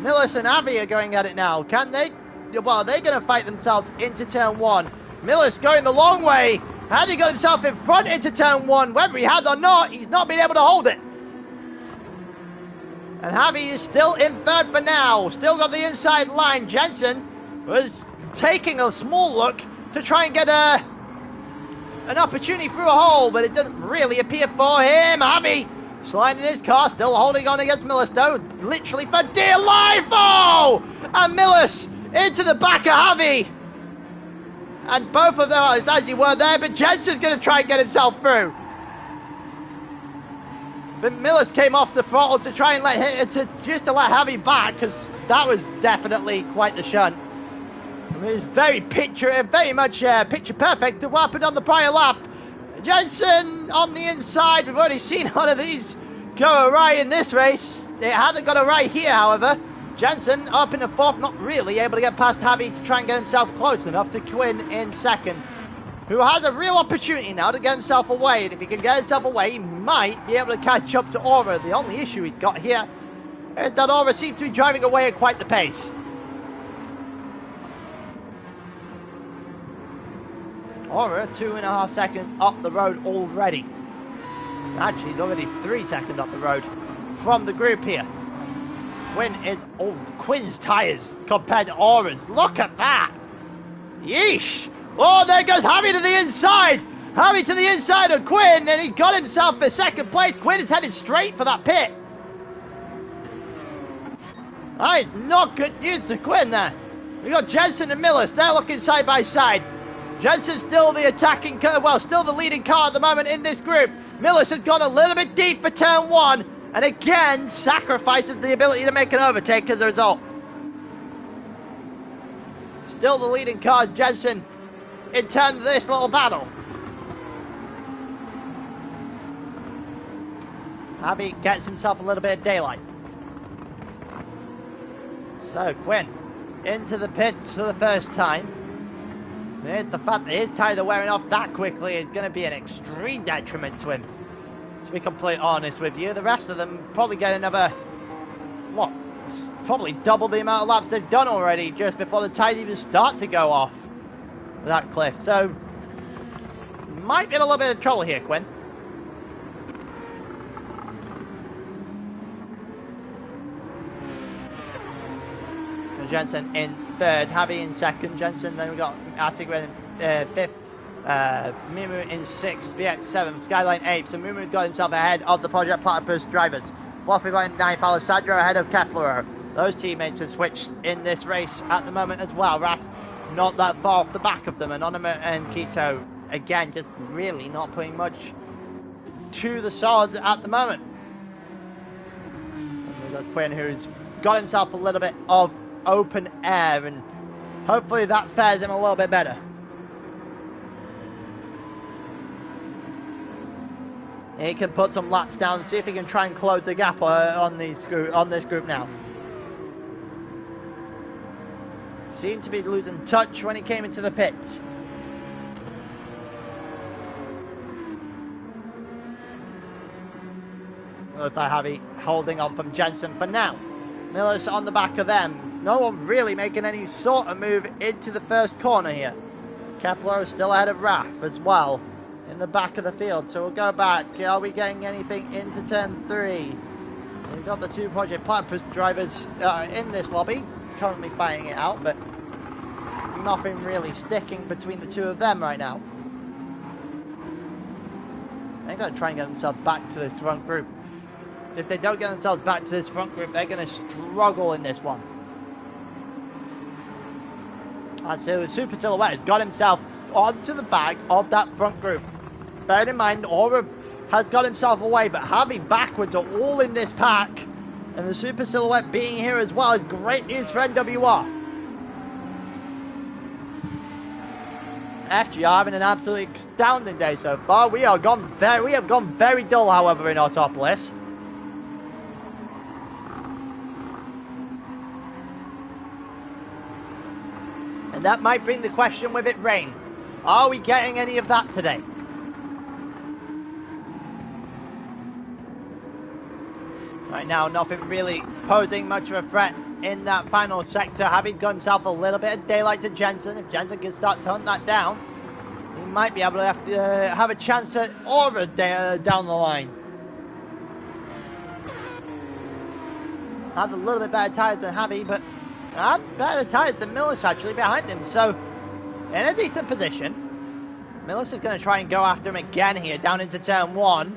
Millis and Avi are going at it now. Can they? Well, they're going to fight themselves into turn 1. Millis going the long way. Has he got himself in front into turn 1? Whether he has or not, he's not been able to hold it. And Javi is still in 3rd for now. Still got the inside line. Jensen was taking a small look to try and get an opportunity through a hole, but it doesn't really appear for him. Javi sliding his car, still holding on against Millis though, literally for dear life. Oh! And Millis into the back of Javi. And both of them, it's as you were there, but Jensen's going to try and get himself through. But Millis came off the throttle to try and let Javi back, because that was definitely quite the shunt. It was very much picture perfect to what happened on the prior lap. Jensen on the inside. We've already seen one of these go awry in this race. It hasn't got awry here, however. Jensen up in the 4th, not really able to get past Javi to try and get himself close enough to Quinn in 2nd, who has a real opportunity now to get himself away. And if he can get himself away, he might be able to catch up to Aura. The only issue he's got here is that Aura seems to be driving away at quite the pace. Aura 2.5 seconds up the road already. Actually, he's already 3 seconds up the road from the group here. Quinn's tyres compared to Aura's. Look at that. Yeesh. Oh, there goes Harry to the inside. Harry to the inside of Quinn, and he got himself for second place. Quinn is headed straight for that pit. That is not good news to Quinn there. We got Jensen and Millis. They're looking side by side. Jensen's still the attacking car, well, still the leading car at the moment in this group. Millis has gone a little bit deep for turn one, and again sacrifices the ability to make an overtake as a result. Still the leading car, Jensen, in terms of this little battle. Javi gets himself a little bit of daylight. So Quinn into the pits for the first time. The fact that his tyres are wearing off that quickly is going to be an extreme detriment to him. To be completely honest with you, the rest of them probably get another, what, probably double the amount of laps they've done already just before the tyres even start to go off that cliff. So, might be in a little bit of trouble here, Quinn. Jensen in third, Javi in second, Jensen, then we've got Artigra in fifth, Mimu in sixth, VX seventh, Skyline eighth, so Mimu got himself ahead of the Project Platypus drivers. Fluffy got in ninth, Alessandro ahead of Kepler. Those teammates have switched in this race at the moment as well. Raph not that far off the back of them, Anonymous and Keto, again, just really not putting much to the sword at the moment. And we've got Quinn, who's got himself a little bit of open air, and hopefully that fares him a little bit better. He can put some laps down, see if he can try and close the gap on this group now. Seemed to be losing touch when he came into the pits. Looks like Javi holding on from Jensen for now. Miller's on the back of them. No one really making any sort of move into the first corner here. Kepler is still ahead of Raph as well in the back of the field. So we'll go back. Are we getting anything into turn 3? We've got the two Project Platypus drivers in this lobby, currently fighting it out, but nothing really sticking between the two of them right now. They're going to try and get themselves back to this front group. If they don't get themselves back to this front group, they're going to struggle in this one. So Super Silhouette has got himself onto the back of that front group. Bear in mind, Aura has got himself away, but Javi backwards are all in this pack. And the Super Silhouette being here as well is great news for NWR. FGR having an absolutely astounding day so far. We have gone very dull, however, in Autopolis. And that might bring the question with it rain. Are we getting any of that today? Right now, nothing really posing much of a threat in that final sector. Having got himself a little bit of daylight to Jensen. If Jensen can start toning that down, he might be able to have a chance at Aura down the line. Has a little bit better tyres than Javi, but better tyres than Millis actually behind him. So, in a decent position. Millis is going to try and go after him again here, down into turn 1.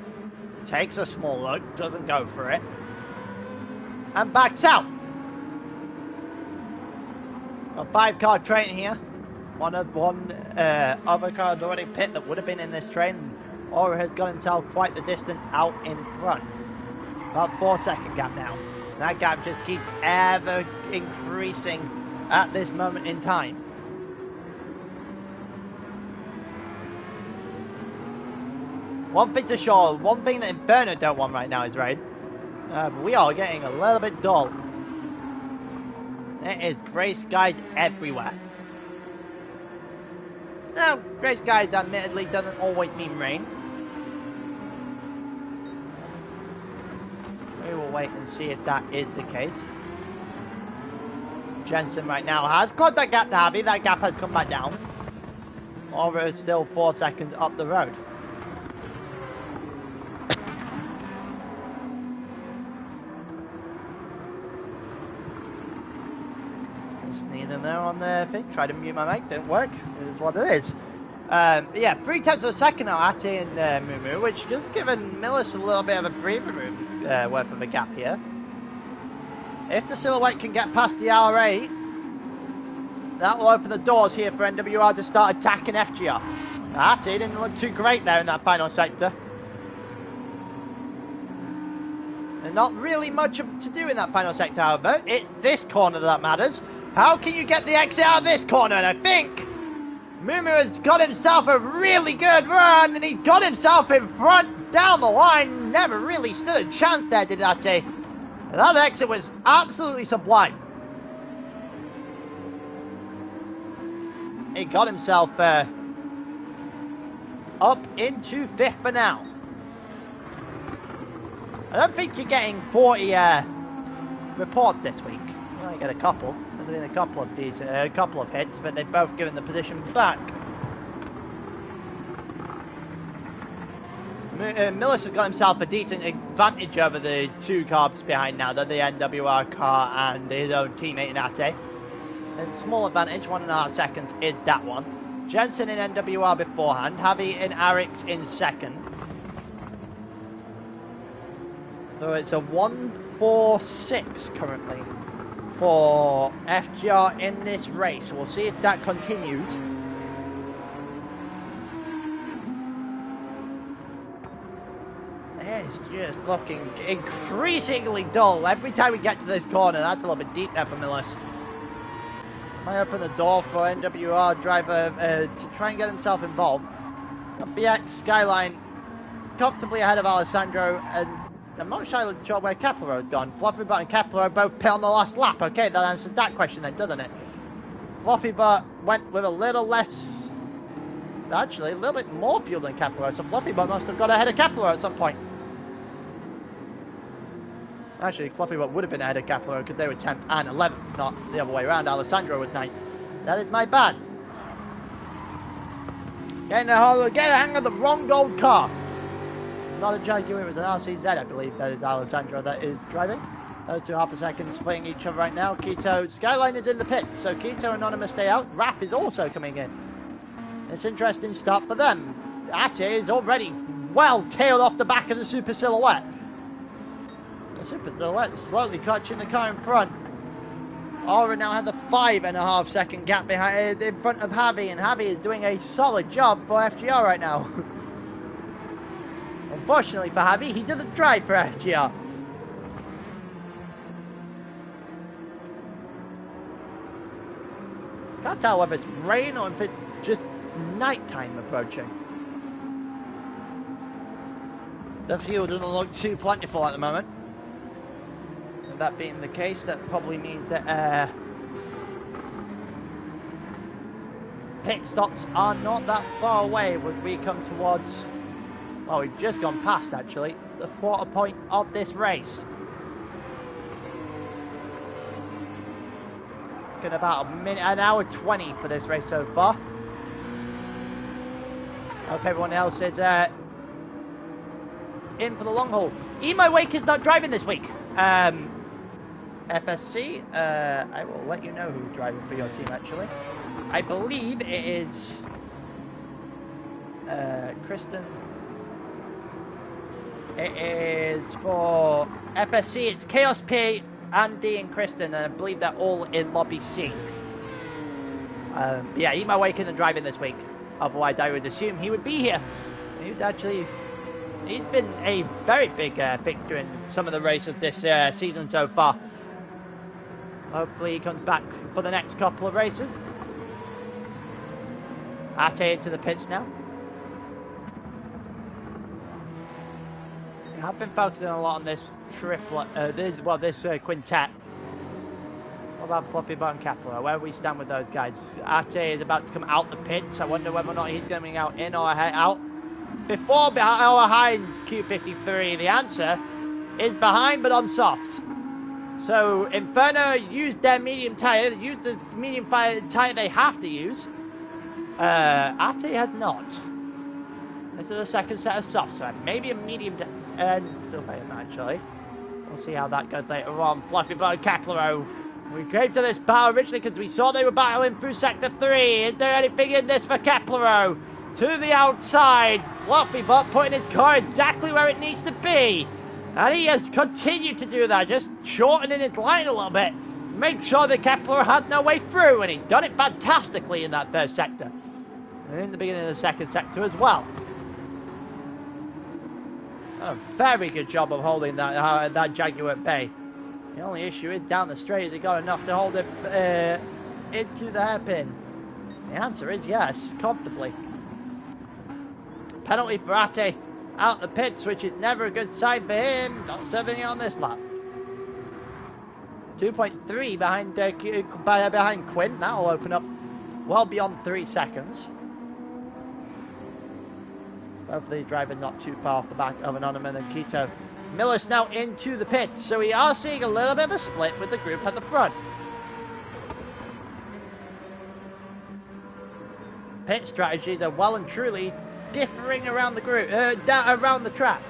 Takes a small look, doesn't go for it. And backs out. A 5-car train here. One other car had already pit that would have been in this train. Aura has got himself quite the distance out in front. About 4-second gap now. That gap just keeps ever increasing at this moment in time. One thing's for sure, one thing that Inferno don't want right now is rain. We are getting a little bit dull. There is grey skies everywhere. Now, grey skies admittedly doesn't always mean rain. We will wait and see if that is the case. Jensen right now has closed that gap to Javi. That gap has come back down. Aura is still 4 seconds up the road. Just neither there on the thing. Tried to mute my mic, didn't work. It is what it is. Yeah, 3/10 of a second now, Ate and Mumu, which has given Millis a little bit of a breathing room worth of a gap here. If the Silhouette can get past the ALR, that will open the doors here for NWR to start attacking FGR. Ate didn't look too great there in that final sector. And not really much to do in that final sector, however. It's this corner that matters. How can you get the exit out of this corner? And I think Mumu has got himself a really good run, and he got himself in front down the line. Never really stood a chance there, did Ate. That exit was absolutely sublime. He got himself up into 5th for now. I don't think you're getting 40 reports this week. You only get a couple. There's been a couple of these, a couple of hits, but they've both given the position back. Millis has got himself a decent advantage over the two cars behind now, though, the NWR car and his own teammate in Ate. A small advantage, 1.5 seconds is that one. Jensen in NWR beforehand, Javi and Arix in second. So it's a 1-4-6 currently for FGR in this race. We'll see if that continues. It's just looking increasingly dull. Every time we get to this corner, that's a little bit deep there for Millis. Might open the door for NWR driver to try and get himself involved. BX Skyline comfortably ahead of Alessandro, and I'm not sure where Kepler gone. Fluffybot and Kepler both pit on the last lap. Okay, that answers that question then, doesn't it? Fluffybot went with a little less, actually a little bit more fuel than Kepler, so Fluffybot must have got ahead of Kepler at some point. Actually, Fluffybot would have been ahead of Kepler because they were 10th and 11th, not the other way around. Alessandro was 9th. That is my bad. Getting a hang of the wrong gold car. Not a Jaguar, it was an RCZ, I believe. That is Alessandro that is driving. Those two half a second splitting each other right now. Keto, Skyline is in the pits, so Keto and Anonymous stay out. Raph is also coming in. It's an interesting start for them. Ate is already well tailed off the back of the Super Silhouette. The Super Silhouette is slowly catching the car in front. Aura now has a 5.5 second gap behind in front of Javi, and Javi is doing a solid job for FGR right now. Unfortunately for Javi, he doesn't drive for FGR. Can't tell whether it's rain or if it's just nighttime approaching. The fuel doesn't look too plentiful at the moment. And that being the case, that probably means that pit stops are not that far away as we come towards, well, we've just gone past actually the quarter point of this race. Looking about an hour 20 for this race so far. Hope everyone else is in for the long haul. Emo Wake is not driving this week. FSC, I will let you know who's driving for your team actually. I believe it is Kristen. It is for FSC, it's Chaos P, Andy and Kristen, and I believe they're all in Lobby C. Yeah, Emo Wake isn't driving this week. Otherwise I would assume he would be here. He's been a very big fixture in some of the races this season so far. Hopefully he comes back for the next couple of races. Ate into the pits now. I've been focusing a lot on this triplet, this quintet. What about Fluffybot and Kepler? Where we stand with those guys? Ate is about to come out the pits. I wonder whether or not he's coming out in or out. Before or behind Q53? The answer is behind but on softs. So Inferno used their medium tyre, used the medium tyre they have to use. Ate has not. This is the second set of softs, so maybe a medium still better actually. We'll see how that goes later on. Fluffybot and Kepler We came to this battle originally because we saw they were battling through Sector 3. Is there anything in this for Keplero? To the outside. Fluffy Butt putting his car exactly where it needs to be. And he has continued to do that, just shortening his line a little bit. Make sure that Keplero had no way through, and he'd done it fantastically in that first sector. And in the beginning of the second sector as well. A very good job of holding that Jaguar at bay. The only issue is down the straight, they got enough to hold it into the hairpin. The answer is yes, comfortably. Penalty for Ate out the pits, which is never a good sign for him. Not serving it on this lap. 2.3 behind Quinn. That'll open up well beyond 3 seconds. Both of these drivers not too far off the back of Anonymous and Keto. Miller's now into the pits, so we are seeing a little bit of a split with the group at the front. Pit strategies are well and truly differing around the group, around the track.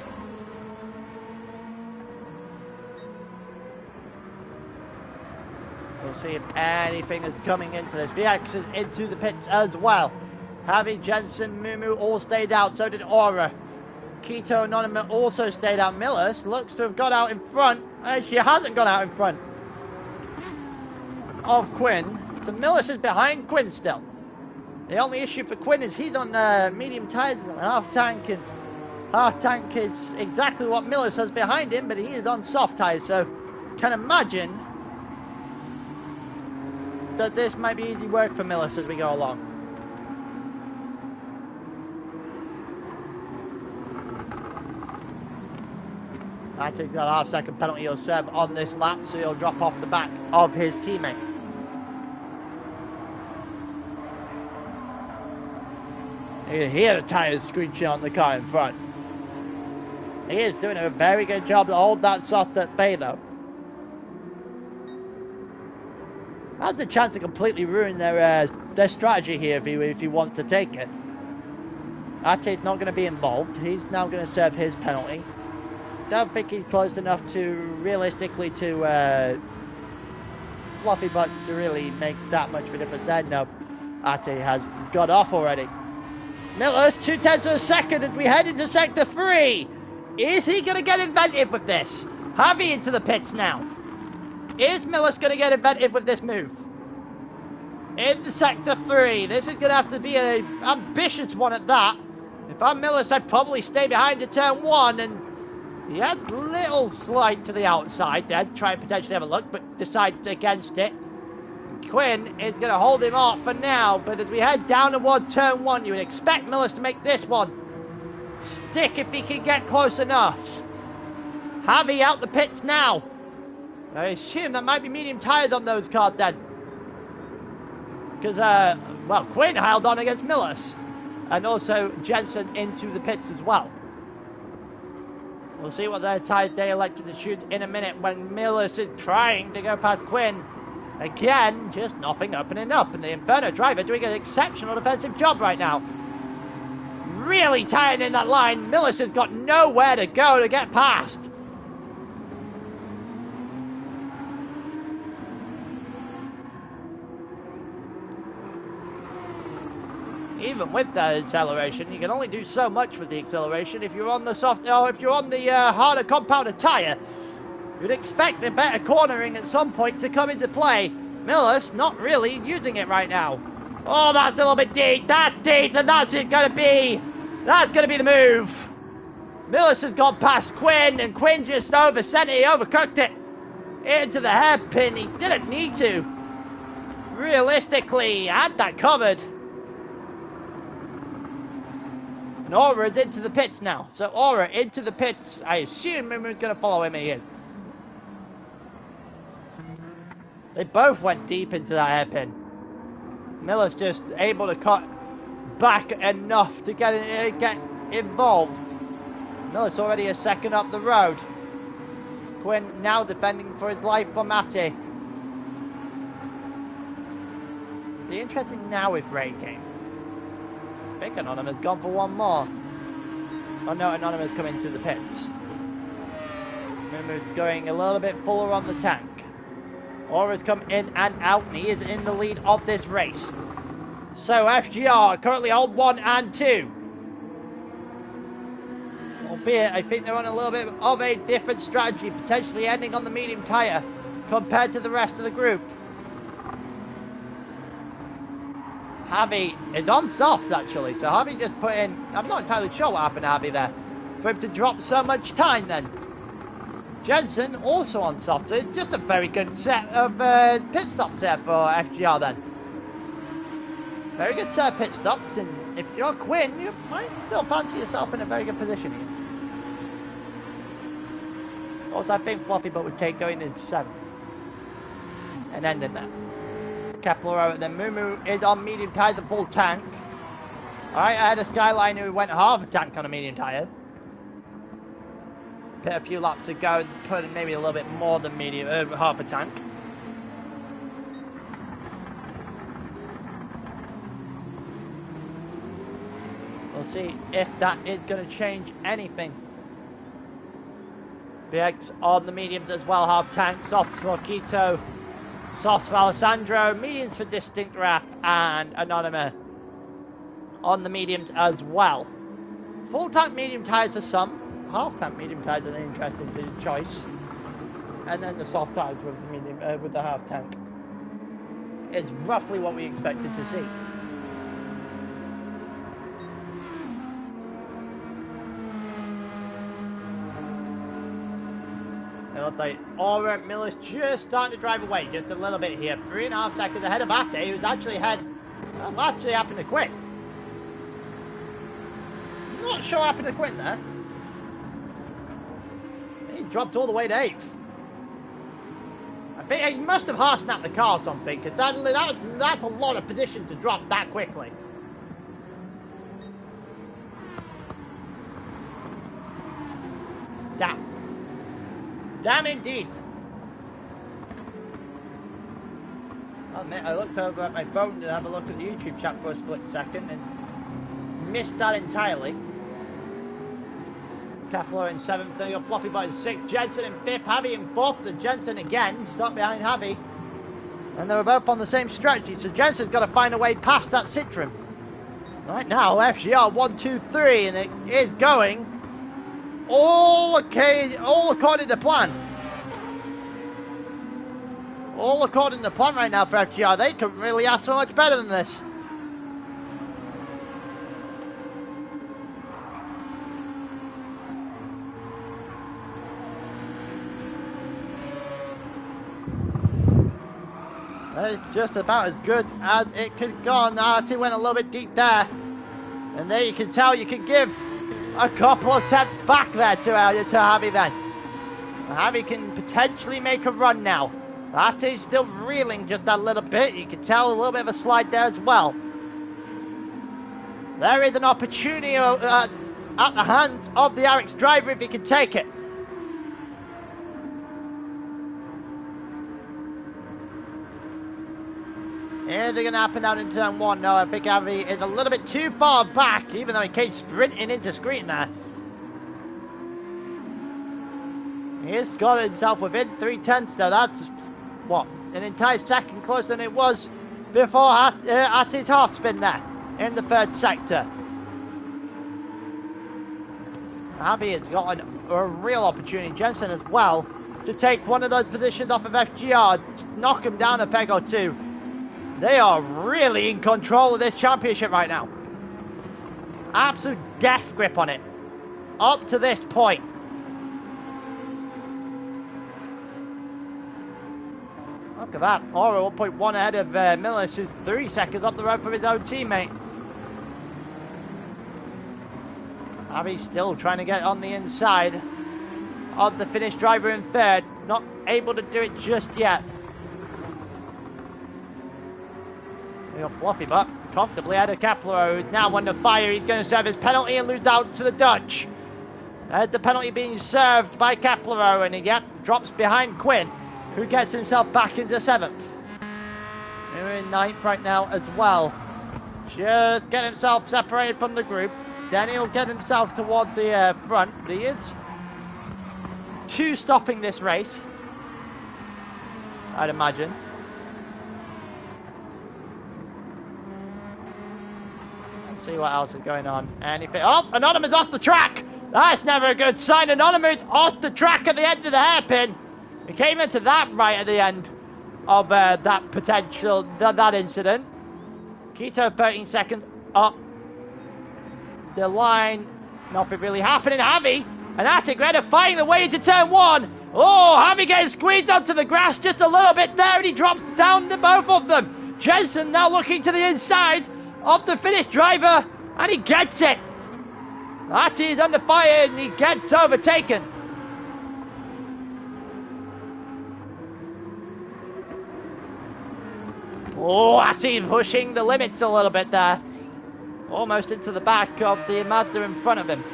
We'll see if anything is coming into this. VX is into the pits as well. Javi, Jensen, Mumu all stayed out, so did Aura. Keto Anonymous also stayed out. Millis looks to have got out in front, and she hasn't got out in front of Quinn. So Millis is behind Quinn still. The only issue for Quinn is he's on medium tyres, half tank, and half tank is exactly what Millis has behind him, but he is on soft tyres, so can imagine that this might be easy work for Millis as we go along. I think that half-second penalty he'll serve on this lap, so he'll drop off the back of his teammate. You can hear the tyres screeching on the car in front. He is doing a very good job to hold that soft at bay, though. Has the chance to completely ruin their strategy here if he wants to take it. Ate's not going to be involved. He's now going to serve his penalty. Don't think he's close enough to realistically to Fluffy Butt to really make that much of a difference there. No, Ate has got off already. Miller's 0.2 of a second as we head into Sector 3. Is he going to get inventive with this? Javi into the pits now. Is Miller's going to get inventive with this move? In Sector 3, this is going to have to be an ambitious one at that. If I'm Miller's, I'd probably stay behind to turn 1, and he had a little slide to the outside there, try and potentially have a look, but decided against it. Quinn is going to hold him off for now, but as we head down toward turn 1, you would expect Miller's to make this one stick if he can get close enough. Javi out the pits now. I assume that might be medium tyres on those cars then. Because, well, Quinn held on against Miller's. And also Jensen into the pits as well. We'll see what their tyres they elected to shoot in a minute when Miller's is trying to go past Quinn. Again, just nothing opening up. And the Inferno driver doing an exceptional defensive job right now. Really tired in that line. Miller's has got nowhere to go to get past. Even with that acceleration, you can only do so much with the acceleration. If you're on the soft, or if you're on the harder compounded tyre, you'd expect a better cornering at some point to come into play. Miller's not really using it right now. Oh, that's a little bit deep. That's deep, and that's it going to be. That's going to be the move. Miller's has gone past Quinn, and Quinn just oversent it. He overcooked it into the hairpin. He didn't need to. Realistically, he had that covered. And Aura is into the pits now. So Aura into the pits. I assume Mumu's going to follow him. He is. They both went deep into that hairpin. Miller's just able to cut back enough to get involved. Miller's already a second up the road. Quinn now defending for his life from Matty. Be interesting now with Ray came. I think Anonymous gone for one more. Oh no, Anonymous coming to the pits. Mumu's going a little bit fuller on the tank. Aura's come in and out, and he is in the lead of this race. So FGR currently hold 1 and 2. Albeit, I think they're on a little bit of a different strategy, potentially ending on the medium tyre compared to the rest of the group. Javi is on softs actually, so Javi just put in, I'm not entirely sure what happened to Javi there, for him to drop so much time then. Jensen also on softs, so just a very good set of pit stops there for FGR then. Very good set of pit stops, and if you're Quinn, you might still fancy yourself in a very good position here. Also, I think Fluffy Butt would take going into 7th and ending that. Kepler and then Mumu is on medium tyre, the full tank. Alright, I had a Skyline who went half a tank on a medium tyre. Pit a few laps ago and put in maybe a little bit more than medium, half a tank. We'll see if that is going to change anything. BX on the mediums as well, half tank, softs for Quito, softs for Alessandro, mediums for Distinct Wrath and Anonymous on the mediums as well. Full tank medium tyres for some, half tank medium tyres are the interesting choice, and then the soft tyres with the medium with the half tank. It's roughly what we expected to see. Like Aura Miller's just starting to drive away just a little bit here. 3.5 seconds ahead of Ate, who's actually actually happened to quit. Not sure what happened to quit there. He dropped all the way to 8th. I think he must have hard snapped the car or something, because that's a lot of position to drop that quickly. Damn. Damn indeed. I'll admit, I looked over at my phone to have a look at the YouTube chat for a split second and missed that entirely. Kefler in 7th, then you got Fluffy Butt in 6th, Jensen in 5th, Javi in 4th, and Jensen again, stuck behind Javi. And they were both on the same strategy, so Jensen's got to find a way past that Citroen. Right now, FGR 1, 2, 3, and it is going all according to plan. All according to plan right now for FGR. They couldn't really ask for much better than this. That is just about as good as it could go. RT went a little bit deep there. And there you can tell you can give a couple of attempts back there to Javi then. Javi can potentially make a run now. Ate's still reeling just a little bit. You can tell a little bit of a slide there as well. There is an opportunity at the hands of the RX driver if he can take it. Is it going to happen out into turn 1? No, I think Javi is a little bit too far back, even though he came sprinting into screen there. He has got himself within 3/10, so that's, what, an entire second closer than it was before Ate's half spin there in the 3rd sector. Javi has got a real opportunity, Jensen as well, to take one of those positions off of FGR, knock him down a peg or two. They are really in control of this championship right now. Absolute death grip on it. Up to this point. Look at that. Aura 1.1 ahead of Millis, who's 3 seconds up the road from his own teammate. Javi's still trying to get on the inside of the Finnish driver in 3rd. Not able to do it just yet. We got Fluffy Butt comfortably ahead of Kepler, who's now under fire. He's going to serve his penalty and lose out to the Dutch. The penalty being served by Kepler, and he drops behind Quinn, who gets himself back into 7th. We're in 9th right now as well. Just get himself separated from the group. Then he'll get himself towards the front. But he is 2 stopping this race. I'd imagine. Let's see what else is going on. Anything? Oh, Anonymous off the track! That's never a good sign. Anonymous off the track at the end of the hairpin. We came into that right at the end of that potential, that incident. Keto 13 seconds up the line. Nothing really happening. Javi and Attic Red are fighting the way into turn 1. Oh, Javi getting squeezed onto the grass just a little bit there, and he drops down to both of them. Jensen now looking to the inside of the Finnish driver, and he gets it. Attic is under fire, and he gets overtaken. Oh, Attic pushing the limits a little bit there. Almost into the back of the Mazda in front of him.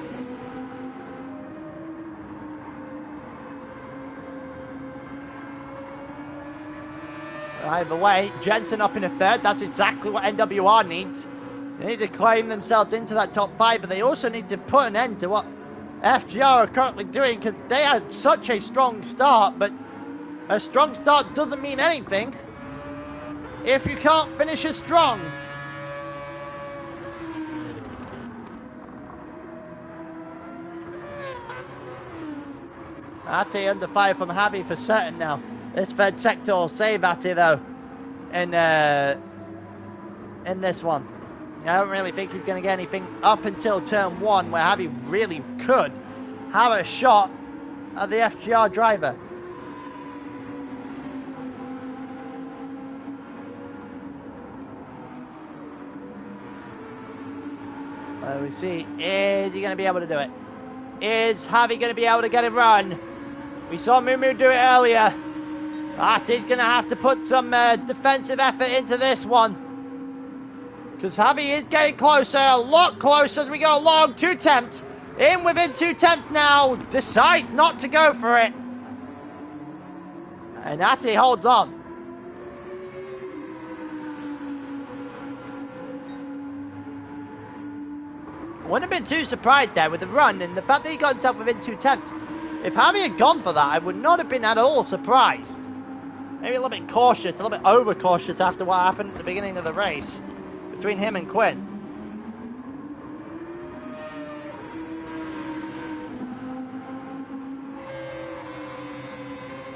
Either way, Jensen up in a third. That's exactly what NWR needs. They need to claim themselves into that top 5, but they also need to put an end to what FGR are currently doing, because they had such a strong start, but a strong start doesn't mean anything if you can't finish as strong. Ati under fire from Javi for certain now. This third sector will save Ati though in this one. I don't really think he's going to get anything up until turn 1, where Javi really could have a shot at the FGR driver. We see, is he going to be able to do it? Is Javi going to be able to get a run? We saw Mumu do it earlier. Ati's going to have to put some defensive effort into this one, because Javi is getting closer, a lot closer as we go along. 2 attempts, in within 2 attempts now, decides not to go for it. And Ati holds on. I wouldn't have been too surprised there with the run and the fact that he got himself within 2 attempts. If Javi had gone for that, I would not have been at all surprised. Maybe a little bit cautious, a little bit over-cautious after what happened at the beginning of the race between him and Quinn.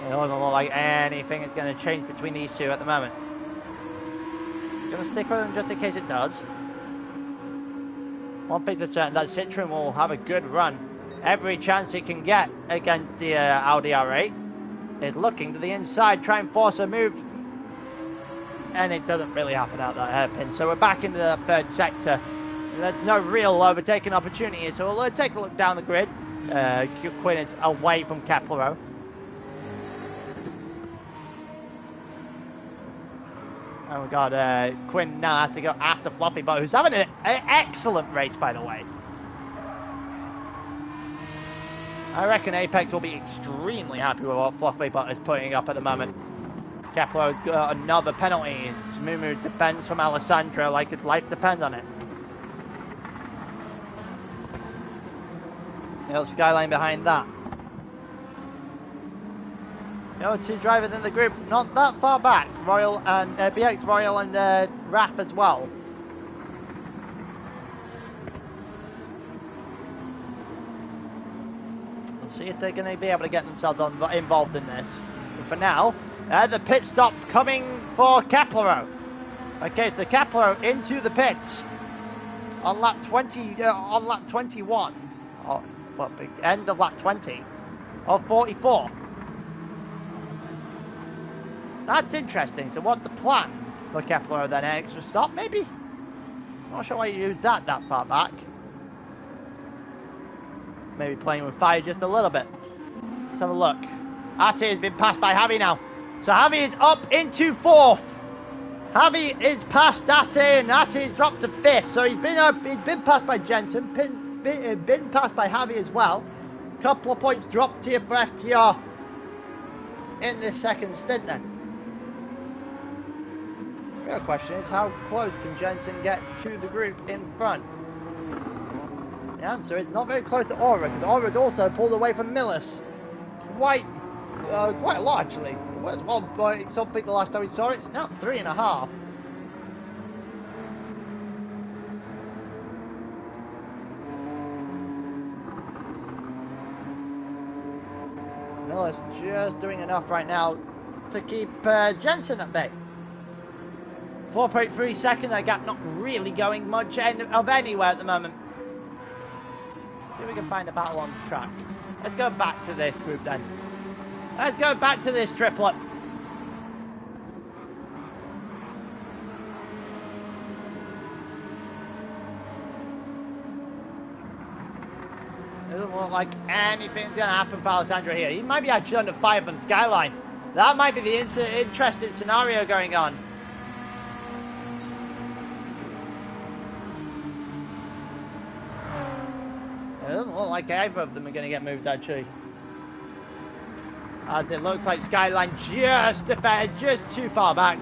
It doesn't look like anything is going to change between these two at the moment. I'm going to stick with them just in case it does. One thing's for certain, that Citroen will have a good run. Every chance it can get against the Audi R8. It's looking to the inside, try and force a move. And it doesn't really happen out that hairpin. So we're back into the third sector. There's no real overtaking opportunity here. So we'll take a look down the grid. Quinn is away from Keplero. And we've got Quinn now has to go after Fluffy Butt, who's having an excellent race, by the way. I reckon Apex will be extremely happy with what Fluffy Butt is putting up at the moment. Kepler's got another penalty. Mumu defends from Alessandro like his life depends on it. Little Skyline behind that. The other 2 drivers in the group, not that far back. Royal and BX Royal and Raph as well. We'll see if they're going to be able to get themselves involved in this. But for now, the pit stop coming for Keplero. Okay, so Keplero into the pits on lap 20, on lap 21, or well, end of lap 20 of 44. That's interesting. So what's the plan for Keplero then? An extra stop, maybe? Not sure why you use that far back. Maybe playing with fire just a little bit. Let's have a look. Ati has been passed by Javi now. So Javi is up into 4th. Javi is past Ati, and Ati is dropped to 5th. So he's been passed by Jensen, been passed by Javi as well. Couple of points dropped here for FTR in this second stint then. The real question is, how close can Jensen get to the group in front? The answer is not very close to Aura, because Aura's also pulled away from Millis. Quite Quite a lot actually. It was 1 point something the last time we saw it. It's now 3.5. Miller's just doing enough right now to keep Jensen at bay. 4.3 second, that gap not really going much of anywhere at the moment. See if we can find a battle on track. Let's go back to this group then. Let's go back to this triplet. It doesn't look like anything's going to happen for Alessandro here. He might be actually under fire from Skyline. That might be the interesting scenario going on. It doesn't look like either of them are going to get moved actually. As it looks like Skyline just too far back.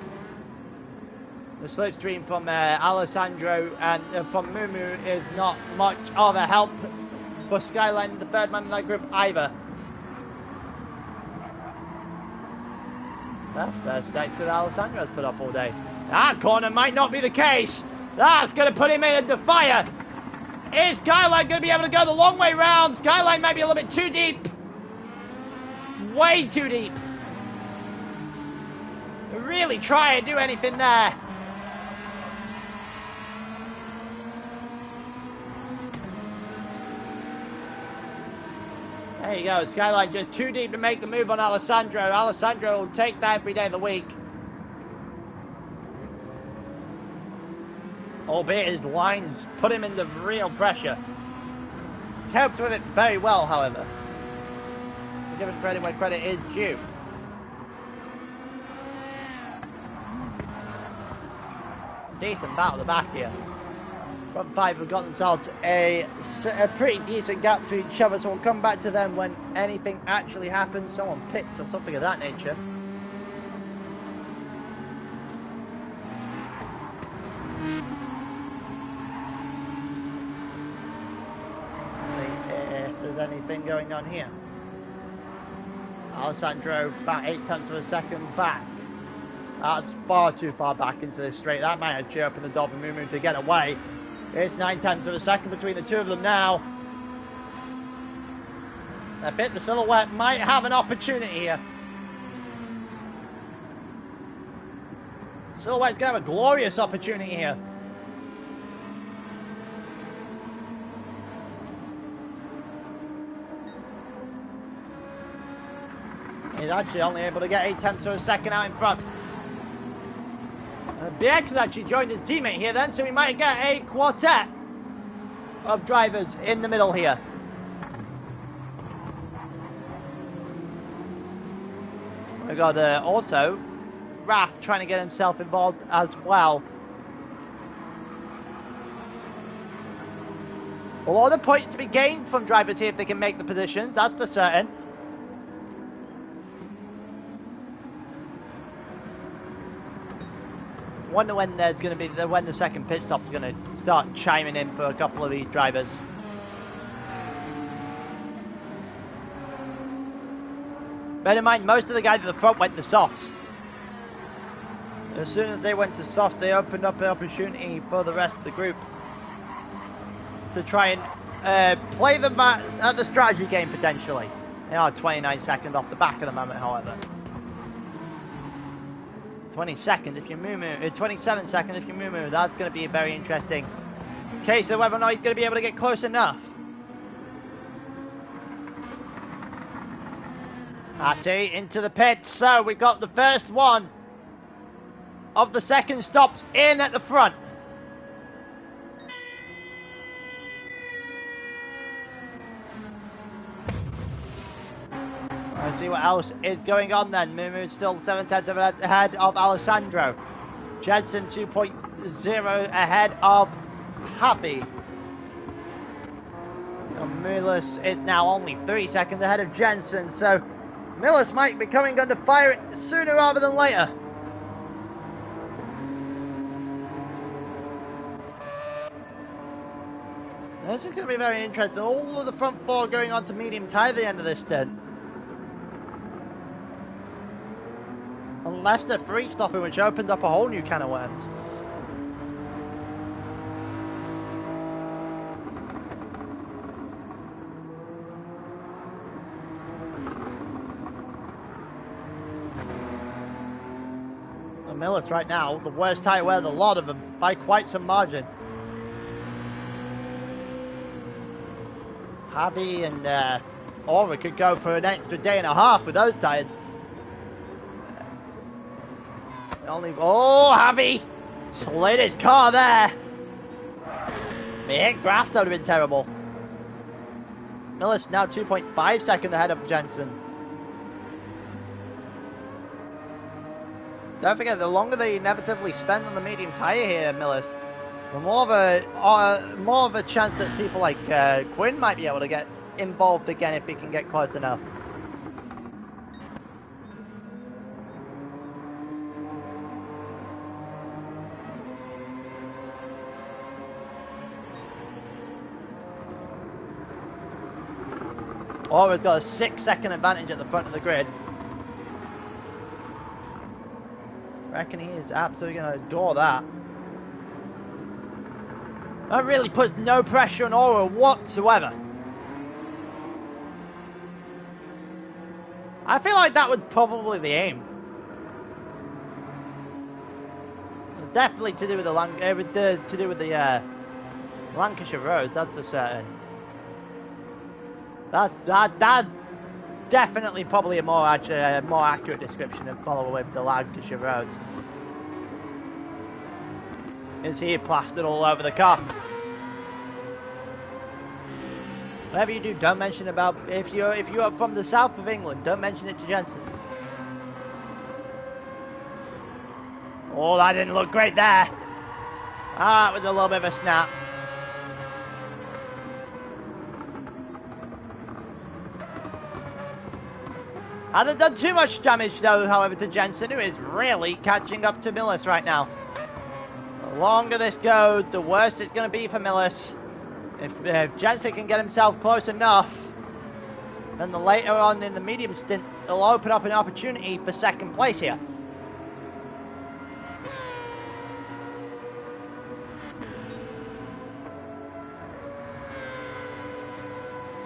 The slipstream from Alessandro and from Mumu is not much of a help for Skyline, the third man in that group, either. That's first sector that Alessandro's put up all day. That corner might not be the case. That's going to put him into fire. Is Skyline going to be able to go the long way round? Skyline might be a little bit too deep. Way too deep. Really try and do anything there. There you go. Skyline just too deep to make the move on Alessandro. Alessandro will take that every day of the week. Albeit his lines put him into real pressure. Coped with it very well, however. Giving credit where credit is due. Decent battle at the back here. Front five have got themselves a pretty decent gap to each other, so we'll come back to them when anything actually happens. Someone pits or something of that nature. See if there's anything going on here. Alessandro about 0.8 of a second back. That's far too far back into this straight. That might actually open the door for Mumu to get away. It's 0.9 of a second between the two of them now. I think the Silhouette might have an opportunity here. Silhouette's going to have a glorious opportunity here. He's actually only able to get 0.8 of a second out in front. BX has actually joined his teammate here then, so we might get a quartet of drivers in the middle here. We've got also Raf trying to get himself involved as well. A lot of points to be gained from drivers here if they can make the positions, that's for certain. Wonder when there's going to be when the second pit stop's going to start chiming in for a couple of these drivers. Bear in mind, most of the guys at the front went to softs. As soon as they went to softs, they opened up the opportunity for the rest of the group to try and play them at the strategy game potentially. They are 29 seconds off the back at the moment, however. 20 seconds if you Mumu, 27 seconds if you Mumu. That's going to be a very interesting case of whether or not he's going to be able to get close enough. Ati into the pits. So we've got the first one of the second stops in at the front. Let's see what else is going on then. Mumu still 0.7 ahead of Alessandro. Jensen 2.0 ahead of Happy. Milas is now only 3 seconds ahead of Jensen, so Milas might be coming under fire sooner rather than later. This is going to be very interesting. All of the front four going on to medium tire at the end of this stint. Unless they're free stopping, which opens up a whole new can of worms. The Miller's right now, the worst tyre wear, the lot of them, by quite some margin. Javi and Aura could go for an extra day and a half with those tyres. Oh, Javi slid his car there. The hit grass, that would have been terrible. Miller's now 2.5 seconds ahead of Jensen. Don't forget, the longer they inevitably spend on the medium tyre here, Miller's, the more of a chance that people like Quinn might be able to get involved again if he can get close enough. Aura's got a 6-second advantage at the front of the grid. I reckon he is absolutely going to adore that. That really puts no pressure on Aura whatsoever. I feel like that was probably the aim. Definitely to do with the Lancashire roads. That's a certain. That's definitely probably a more accurate description of follow with the Lancashire roads. You can see it plastered all over the car. Whatever you do, don't mention about if you're from the south of England, don't mention it to Jensen. Oh, that didn't look great there. That was a little bit of a snap. Hasn't done too much damage though, however, to Jensen, who is really catching up to Millis right now. The longer this goes, the worse it's going to be for Millis. If Jensen can get himself close enough, then the later on in the medium stint, it'll open up an opportunity for second place here.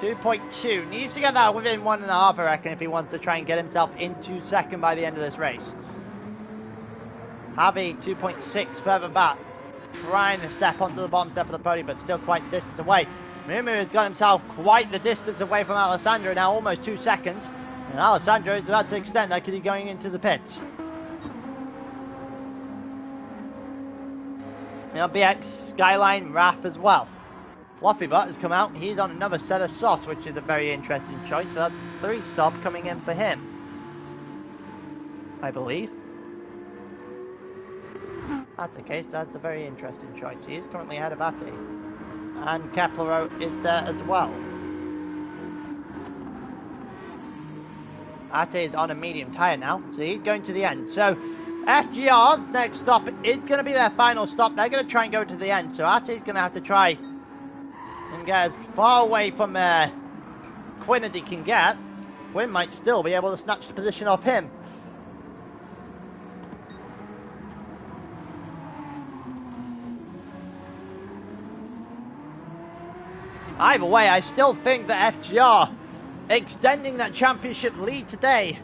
.2 needs to get that within 1.5, I reckon, if he wants to try and get himself into second by the end of this race. Javi 2.6 further back, trying to step onto the bottom step of the podium, but still quite distance away. Mumu has got himself quite the distance away from Alessandro now, almost 2 seconds, and Alessandro is about to extend that because he's going into the pits. Now BX, Skyline, Raph as well. Fluffy Butt has come out. He's on another set of softs, which is a very interesting choice. So that's 3 stop coming in for him, I believe. That's the case. That's a very interesting choice. He is currently ahead of Ati. And Keplero is there as well. Ati is on a medium tyre now, so he's going to the end. So FGR's next stop is going to be their final stop. They're going to try and go to the end. So Ati's going to have to try and get as far away from Quinn as he can get. Quinn might still be able to snatch the position off him. Either way, I still think that FGR extending that championship lead today,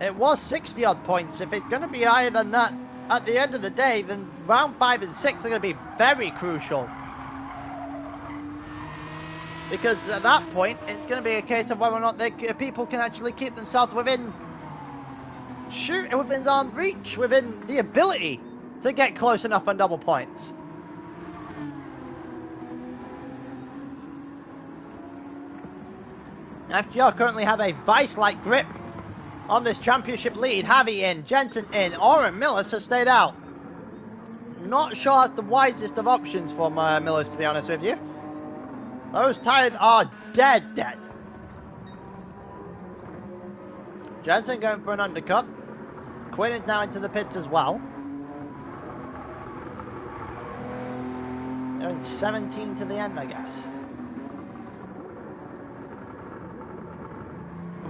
it was 60 odd points. If it's going to be higher than that at the end of the day, then round 5 and 6 are going to be very crucial. Because at that point, it's going to be a case of whether or not people can actually keep themselves within arm's reach, within the ability to get close enough on double points. FGR currently have a vice-like grip on this championship lead. Javi in, Jensen in, Oren Millis has stayed out. Not sure that's the wisest of options for Millis, to be honest with you. Those tyres are dead. Jensen going for an undercut. Quinn is now into the pits as well. They're in 17 to the end, I guess.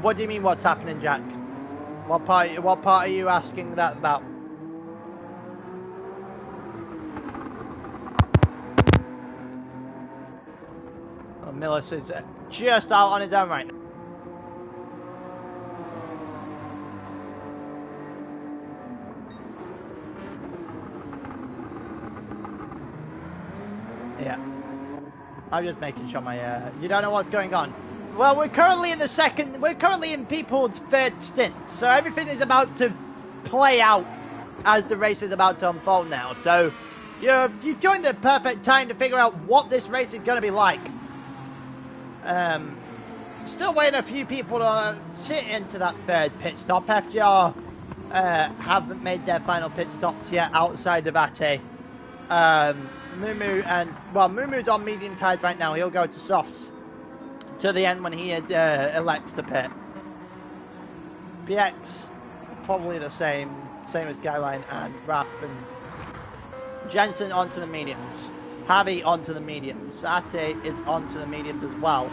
What do you mean what's happening, Jack? What part are you asking that about? Oh, Millis is just out on his own right now. Yeah. I'm just making sure my, you don't know what's going on. Well, we're currently in people's third stint, so everything is about to play out as the race is about to unfold now. So, you joined at the perfect time to figure out what this race is going to be like. Still waiting a few people to sit into that third pit stop. FGR haven't made their final pit stops yet outside of Ate. Mumu's on medium tyres right now. He'll go to softs to the end when he elects the pit. BX probably the same as Skyline, and Raph and Jensen onto the mediums. Javi onto the mediums. Ate is onto the mediums as well.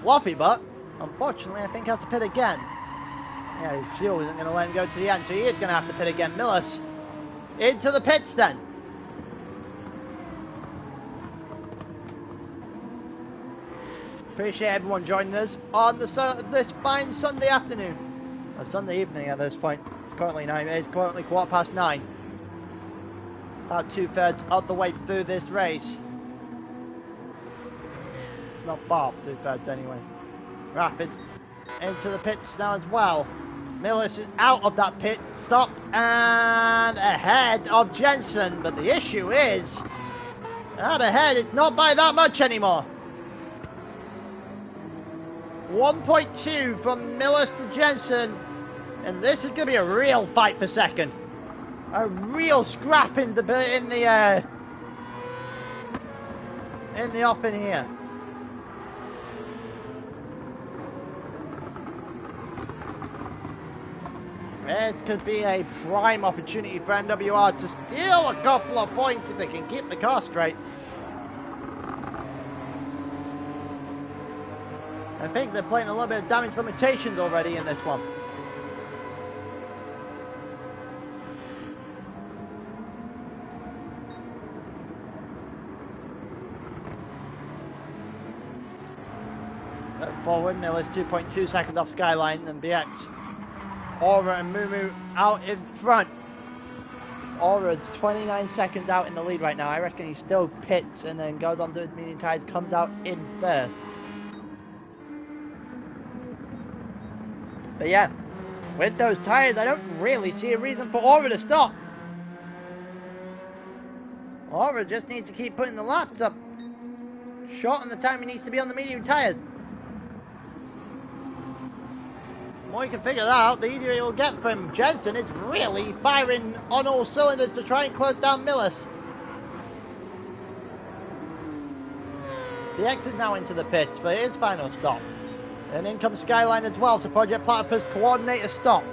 Floppy Butt, unfortunately, I think has to pit again. Yeah, his fuel isn't going to let him go to the end, so he is going to have to pit again. Millis into the pits then. Appreciate everyone joining us on this fine Sunday afternoon. Or Sunday evening at this point. It's currently 9:15. About 2/3 of the way through this race. Not far, 2/3 anyway. Rapid into the pits now as well. Millis is out of that pit stop and ahead of Jensen. But the issue is, out ahead, it's not by that much anymore. 1.2 from Millis to Jensen, and this is going to be a real fight for second. A real scrap in the off in here. This could be a prime opportunity for NWR to steal a couple of points if they can keep the car straight. I think they're playing a little bit of damage limitations already in this one. Forward, Millis 2.2 seconds off Skyline, and BX. Aura and Mumu out in front. Aura's 29 seconds out in the lead right now. I reckon he still pits and then goes on to his medium tyres, comes out in first. But yeah, with those tyres, I don't really see a reason for Aura to stop. Aura just needs to keep putting the laps up. Shorten the time he needs to be on the medium tyres. The more you can figure that out, the easier it will get for him. Jensen is really firing on all cylinders to try and close down Millis. The X is now into the pits for his final stop. And in comes Skyline as well to Project Platypus coordinate a stop.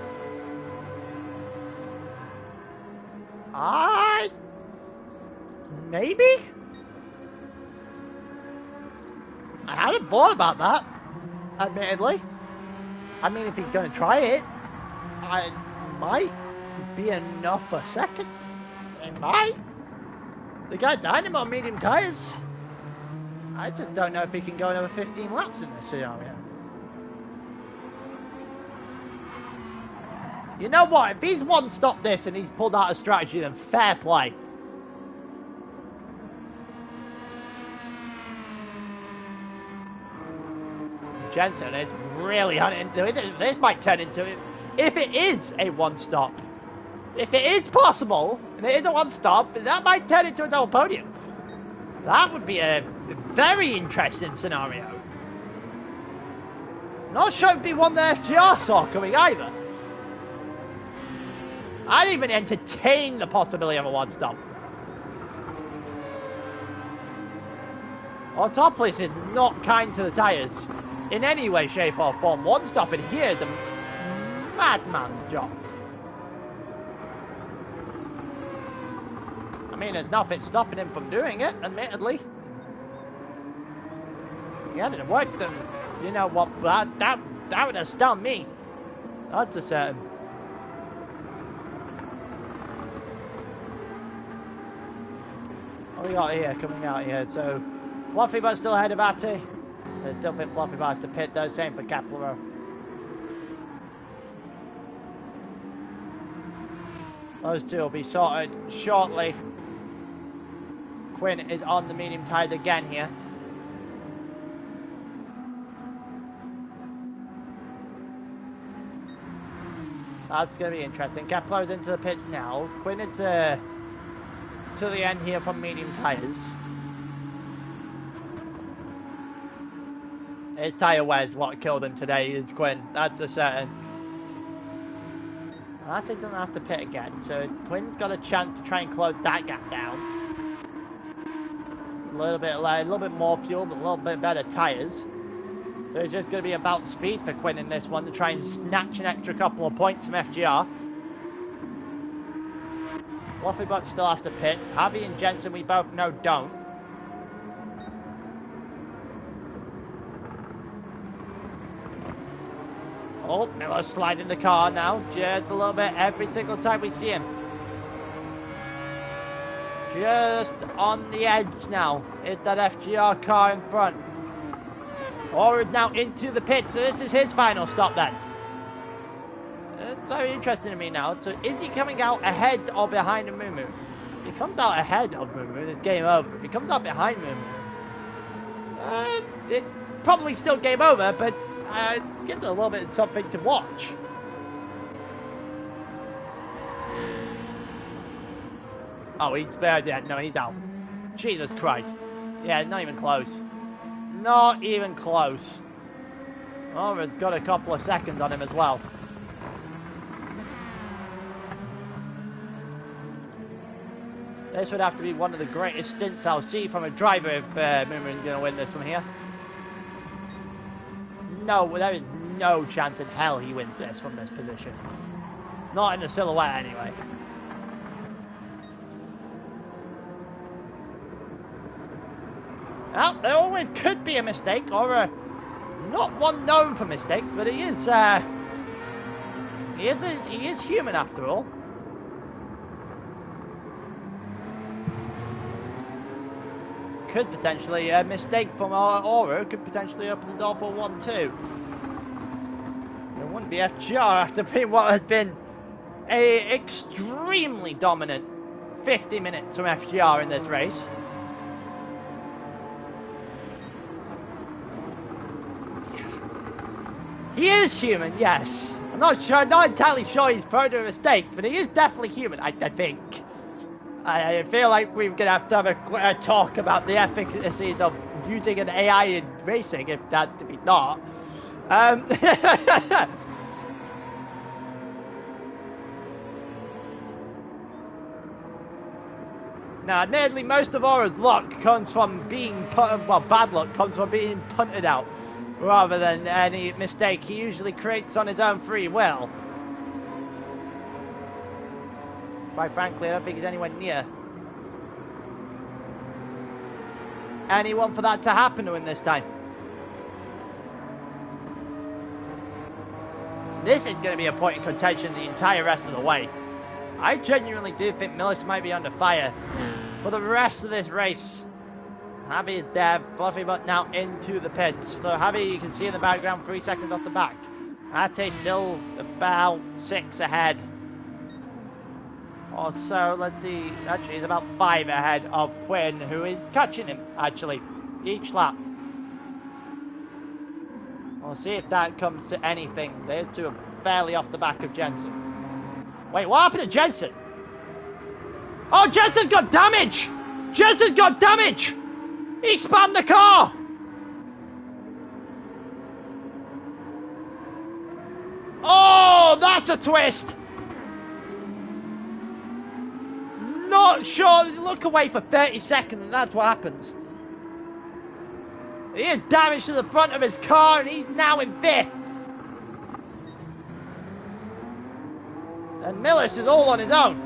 Maybe? I hadn't thought about that, admittedly. I mean, if he's going to try it, it might be enough for second. It might. The guy Dynamo on medium tyres. I just don't know if he can go another 15 laps in this scenario. You know what? If he's one-stopped this and he's pulled out a strategy, then fair play. Jensen is really hunting. This might turn into it. If it is a one-stop, if it is possible, and it is a one-stop, that might turn into a double podium. That would be a very interesting scenario. Not sure it'd be one that FGR saw coming either. I'd even entertain the possibility of a one-stop. Autopolis is not kind to the tyres in any way, shape or form. One stop in here is a madman's job. I mean, there's nothing stopping him from doing it, admittedly. Yeah, it worked, and you know what, that would have stung me. That's a certain. What we got here coming out here? So, Fluffy Butt still ahead of Atty. I still think Fluffy Butt has to pit though, same for Caplero. Those two will be sorted shortly. Quinn is on the medium tires again here. That's going to be interesting. Caplero's into the pits now. Quinn is to the end here from medium tires. His tyre wear is what killed him today, is Quinn. That's a certain. Atty doesn't have to pit again, so Quinn's got a chance to try and close that gap down. A little bit more fuel, but a little bit better tyres. So it's just going to be about speed for Quinn in this one to try and snatch an extra couple of points from FGR. Fluffy Butt still has to pit. Javi and Jensen, we both know, don't. Oh, Miller's sliding the car now, just a little bit every single time we see him. Just on the edge now, is that FGR car in front. Aura is now into the pit, so this is his final stop then. It's very interesting to me now. So is he coming out ahead or behind Mumu? If he comes out ahead of Mumu, it's game over. If he comes out behind Mumu, it's probably still game over, but gives it a little bit of something to watch. Oh, he's dead. No, he's out. Jesus Christ. Yeah, not even close. Not even close. Oh, it's got a couple of seconds on him as well. This would have to be one of the greatest stints I'll see from a driver if Mumu is going to win this one here. No, there is no chance in hell he wins this from this position. Not in the silhouette anyway. Well, there always could be a mistake, or not one known for mistakes, but he is human after all. Could potentially a mistake from our Aero could potentially open the door for 1-2. It wouldn't be FGR after being what had been a extremely dominant 50 minutes from FGR in this race. He is human, yes. I'm not entirely sure he's prone to a mistake, but he is definitely human, I think. I feel like we're going to have a talk about the efficacy of using an AI in racing, if that to be not. Now, admittedly, most of Aura's luck comes from being bad luck comes from being punted out, rather than any mistake he usually creates on his own free will. Quite frankly, I don't think he's anywhere near anyone for that to happen to him this time. This is going to be a point of contention the entire rest of the way. I genuinely do think Millis might be under fire for the rest of this race. Javi is there, Fluffy Butt now into the pits. So Javi, you can see in the background, 3 seconds off the back. Ate still about 6 ahead. Or so, let's see, actually he's about 5 ahead of Quinn, who is catching him, actually, each lap. We'll see if that comes to anything. Those two are barely off the back of Jensen. Wait, what happened to Jensen? Oh, Jensen's got damage! Jensen's got damage! He spanned the car! Oh, that's a twist! Not sure. Look away for 30 seconds and that's what happens. He is damage to the front of his car and he's now in 5th. And Millis is all on his own.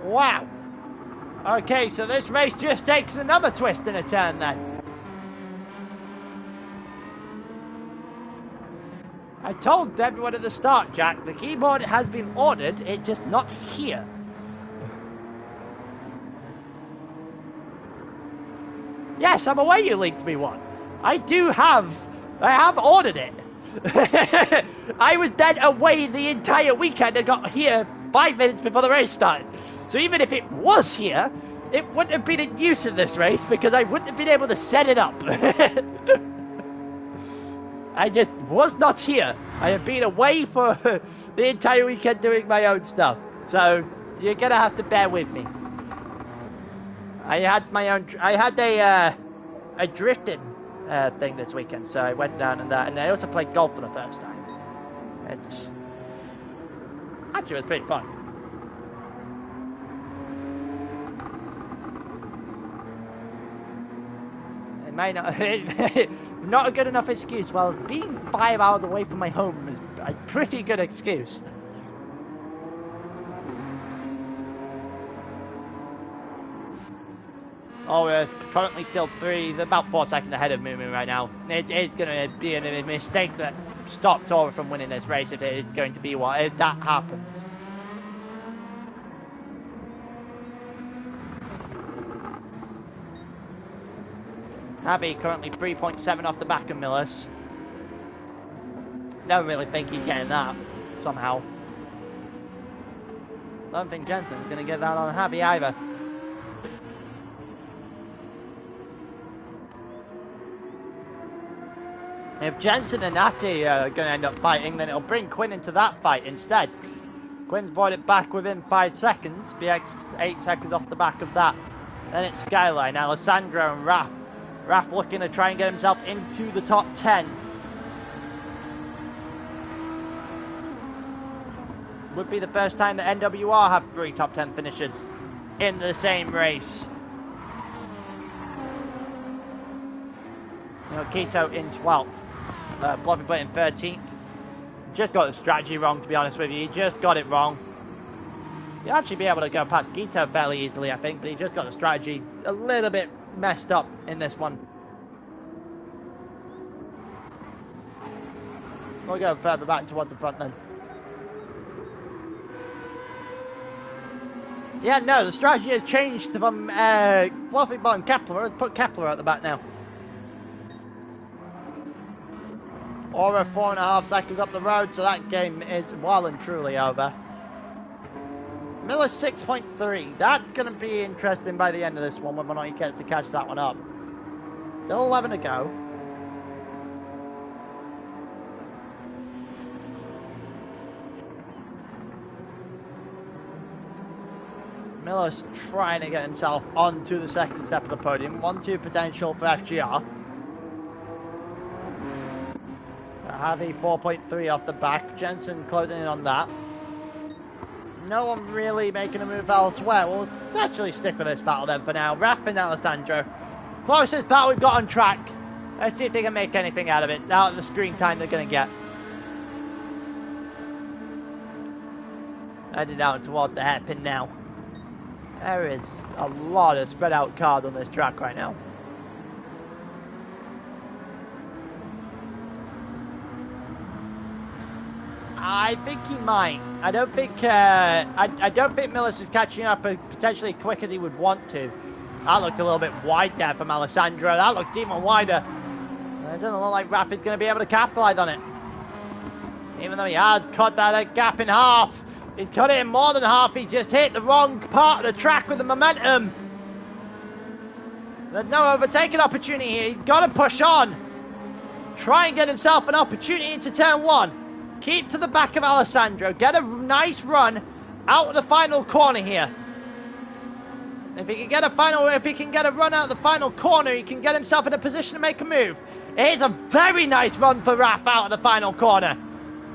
Wow. Okay, so this race just takes another twist and a turn then. I told everyone at the start, Jack, the keyboard has been ordered, it's just not here. Yes, I'm aware you linked me one. I have ordered it. I was then away the entire weekend and got here 5 minutes before the race started. So even if it was here, it wouldn't have been in use in this race because I wouldn't have been able to set it up. I just was not here. I have been away for the entire weekend doing my own stuff. So you're gonna have to bear with me. I had a drifting thing this weekend, so I went down and I also played golf for the first time. It's actually, it was pretty fun. It might not not a good enough excuse. Well, being 5 hours away from my home is a pretty good excuse. Oh, we're currently still about 4 seconds ahead of Moo right now. It's going to be a mistake that stops Aura from winning this race if it is going to be if that happens. Abby currently 3.7 off the back of Millis. Don't really think he's getting that somehow. Don't think Jensen's going to get that on Abby either. If Jensen and Natty are going to end up fighting, then it'll bring Quinn into that fight instead. Quinn's brought it back within 5 seconds, BX 8 seconds off the back of that. Then it's Skyline, Alessandro and Raph. Raph looking to try and get himself into the top 10. Would be the first time that NWR have 3 top 10 finishes in the same race. Keto in 12th. Fluffy Butt in 13th. Just got the strategy wrong, to be honest with you. He just got it wrong. He'll actually be able to go past Keto fairly easily, I think, but he just got the strategy a little bit messed up in this one. We'll go further back toward the front then. Yeah, no, the strategy has changed from Fluffy Butt and Kepler. Let's put Kepler at the back now. Aura 4.5 seconds up the road, so that game is well and truly over. Miller 6.3. That's going to be interesting by the end of this one, whether or not he gets to catch that one up. Still 11 to go. Miller's trying to get himself onto the second step of the podium. 1-2 potential for FGR. Javi 4.3 off the back. Jensen closing in on that. No one really making a move elsewhere. We'll actually stick with this battle then for now. Raph and Alessandro. Closest battle we've got on track. Let's see if they can make anything out of it. Out of the screen time they're going to get. Heading out toward the hairpin now. There is a lot of spread out cars on this track right now. I think he might. I don't think Millis is catching up potentially quicker than he would want to. That looked a little bit wide there from Alessandro. That looked even wider. It doesn't look like Raph is going to be able to capitalize on it. Even though he has cut that gap in half. He's cut it in more than half. He just hit the wrong part of the track with the momentum. There's no overtaking opportunity here. He's got to push on. Try and get himself an opportunity into turn 1. Keep to the back of Alessandro. Get a nice run out of the final corner here. If he can get a run out of the final corner, he can get himself in a position to make a move. It is a very nice run for Raph out of the final corner.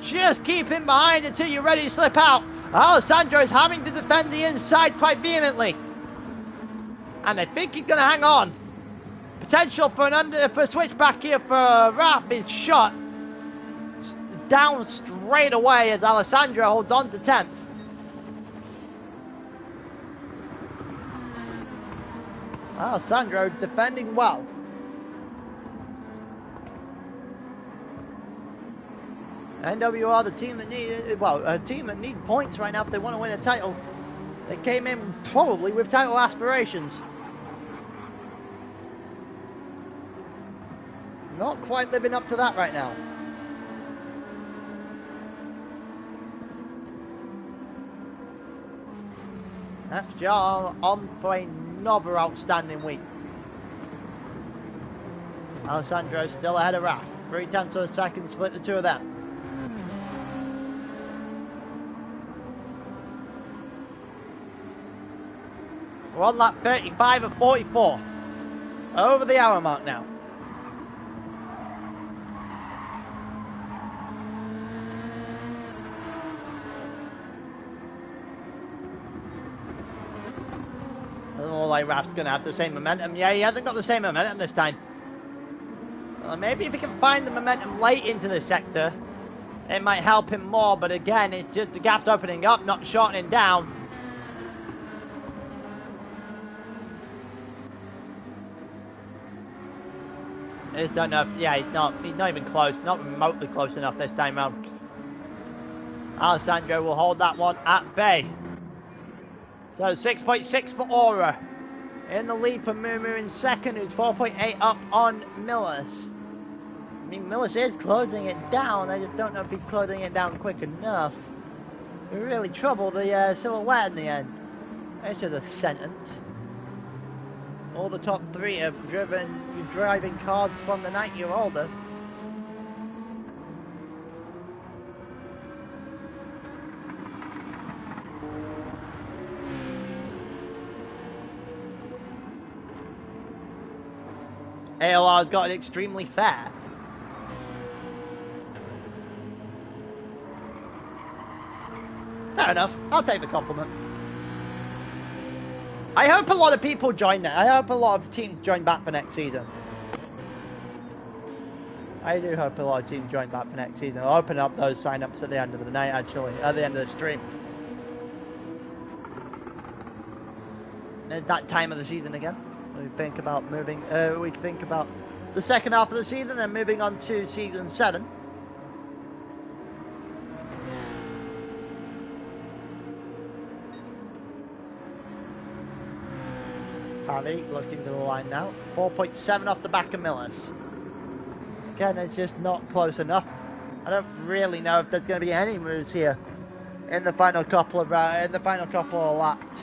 Just keep him behind until you're ready to slip out. Alessandro is having to defend the inside quite vehemently. And I think he's going to hang on. Potential for a switchback here for Raph is shot down straight away as Alessandro holds on to 10th. Alessandro defending well. NWR, the team that need, well, a team that need points right now if they want to win a title. They came in probably with title aspirations. Not quite living up to that right now. FGR on for another outstanding week. Alessandro still ahead of Raf. 0.3 of a second split the two of them. We're on lap 35 of 44. Over the hour mark now. Doesn't look like Raf's going to have the same momentum. Yeah, he hasn't got the same momentum this time. Well, maybe if he can find the momentum late into the sector, it might help him more. But again, it's just the gap's opening up, not shortening down. I just don't know if, yeah, he's not even close, not remotely close enough this time round. Alessandro will hold that one at bay. So 6.6 for Aura. In the lead for Mumu in second, who's 4.8 up on Millis. I mean, Millis is closing it down, I just don't know if he's closing it down quick enough. We really trouble the silhouette in the end. That's just a sentence. All the top three have driving cars from the 90 or older. ALR's got it extremely fair. Fair enough, I'll take the compliment. I hope a lot of people join that. I hope a lot of teams join back for next season. I do hope a lot of teams join back for next season. I'll open up those sign-ups at the end of the night, actually. At the end of the stream. At that time of the season again. We think about moving, we think about the second half of the season and moving on to season 7. Paddy looking to the line now. 4.7 off the back of Millis. Again, it's just not close enough. I don't really know if there's going to be any moves here in the final couple of laps.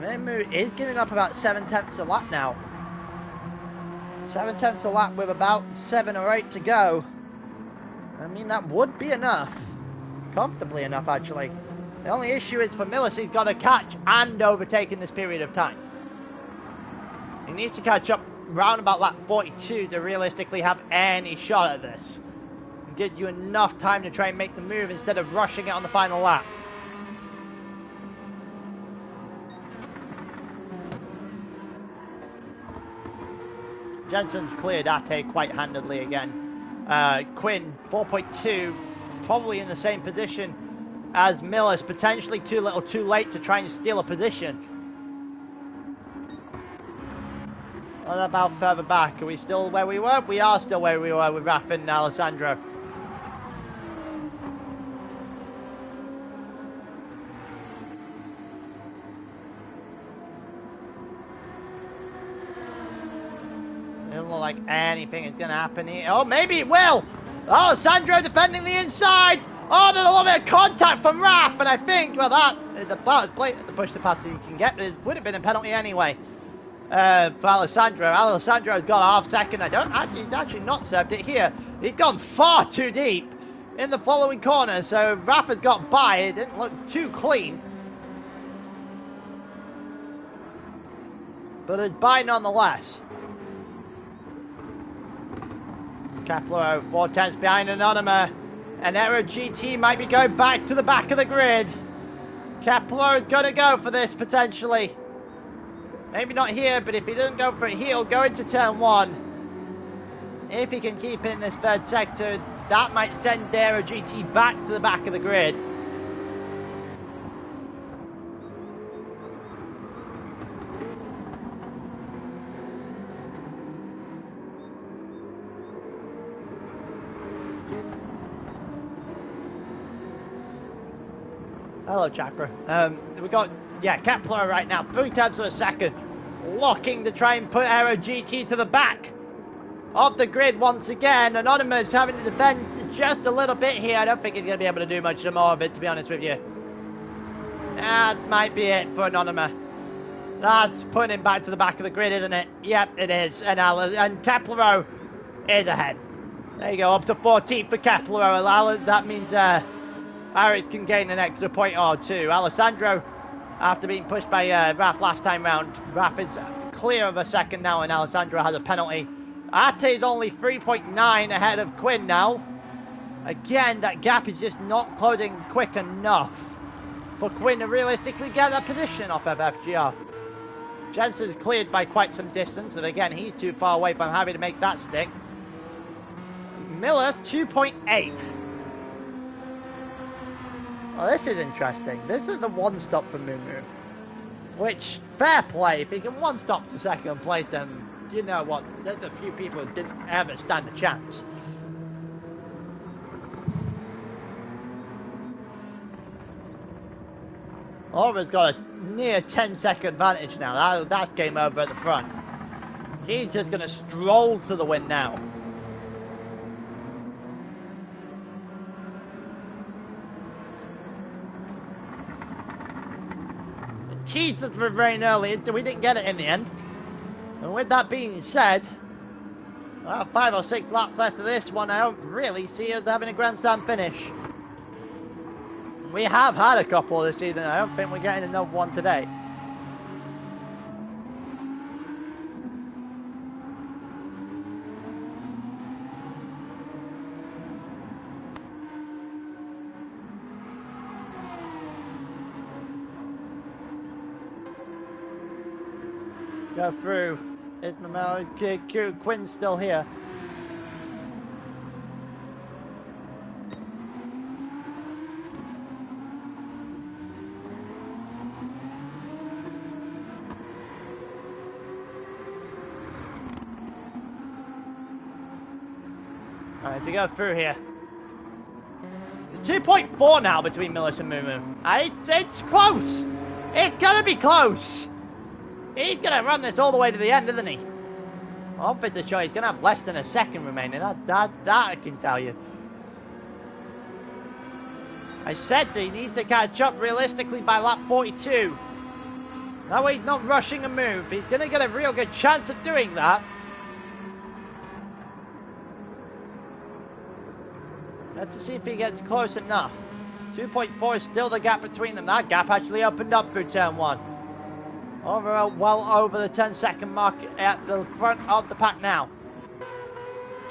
Mimu is giving up about 7/10 a lap now. 7/10 a lap with about 7 or 8 to go. I mean, that would be enough. Comfortably enough, actually. The only issue is for Millis, he's got to catch and overtake in this period of time. He needs to catch up round about lap 42 to realistically have any shot at this. It gives you enough time to try and make the move instead of rushing it on the final lap. Jensen's cleared Ate quite handedly again. Quinn, 4.2, probably in the same position as Millis, potentially too little too late to try and steal a position. What about further back? Are we still where we were? We are still where we were with Raf and Alessandro. Doesn't look like anything is going to happen here. Oh, maybe it will! Alessandro defending the inside! Oh, there's a little bit of contact from Raf, and I think, well, that is about as blatant to push the pass you can get. It would have been a penalty anyway. For Alessandro. Alessandro's got a half second. He's actually not served it here. He's gone far too deep in the following corner, so Rafa's got by. It didn't look too clean. But it's by nonetheless. Kepler 4/10 behind Anonyma. And Aero GT might be going back to the back of the grid. Kepler's going to go for this potentially. Maybe not here, but if he doesn't go for it, he'll go into turn 1. If he can keep in this third sector, that might send Aero GT back to the back of the grid. Hello, Chakra. We got, yeah, Kepler right now, 0.3 of a second, looking to try and put Aero GT to the back of the grid once again. Anonymous having to defend just a little bit here. I don't think he's going to be able to do much more of it, to be honest with you. That might be it for Anonymous. That's putting him back to the back of the grid, isn't it? Yep, it is. And Kepler is ahead. There you go, up to 14th for Kepler. That means Aris can gain an extra point or two. Alessandro, after being pushed by Raf last time round, Raf is clear of a second now, and Alessandro has a penalty. Ate is only 3.9 ahead of Quinn now. Again, that gap is just not closing quick enough for Quinn to realistically get that position off of FGR. Jensen's cleared by quite some distance, and again, he's too far away from having to make that stick. Miller's 2.8. Well, this is interesting. This is the one stop for Mumu. Which, fair play. If he can one stop to second place, then you know what? There's a few people who didn't ever stand a chance. Aura's got a near 10-second advantage now. That's game over at the front. He's just going to stroll to the win now. Teased us for rain early, we didn't get it in the end. And with that being said, well, 5 or 6 laps after this one, I don't really see us having a grandstand finish. We have had a couple this season, I don't think we're getting another one today. Go through. Is Mamel Quinn's still here? Alright, to go through here. It's 2.4 now between Millis and Mumu. It's close! It's gonna be close! He's going to run this all the way to the end, isn't he? I'm fit to show he's going to have less than a second remaining. That I can tell you. I said that he needs to catch up realistically by lap 42. That way he's not rushing a move. He's going to get a real good chance of doing that. Let's see if he gets close enough. 2.4 is still the gap between them. That gap actually opened up through turn 1. Well over the 10-second mark at the front of the pack now.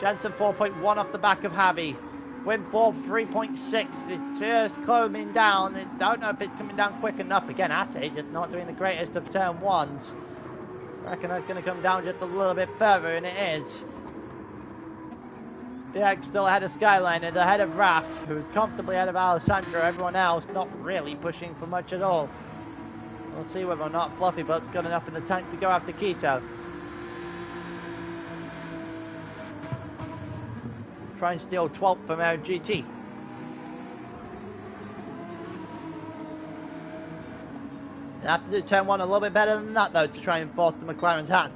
Jensen 4.1 off the back of Javi. Win 3.6. It's just climbing down. I don't know if it's coming down quick enough. Again, Ate just not doing the greatest of turn 1s. I reckon that's going to come down just a little bit further, and it is. Biak still ahead of Skyline and ahead of Raf, who's comfortably ahead of Alessandro. Everyone else not really pushing for much at all. We'll see whether or not Fluffy Butt's got enough in the tank to go after Keto. Try and steal 12th from our GT. You have to do turn 1 a little bit better than that though to try and force the McLaren's hand.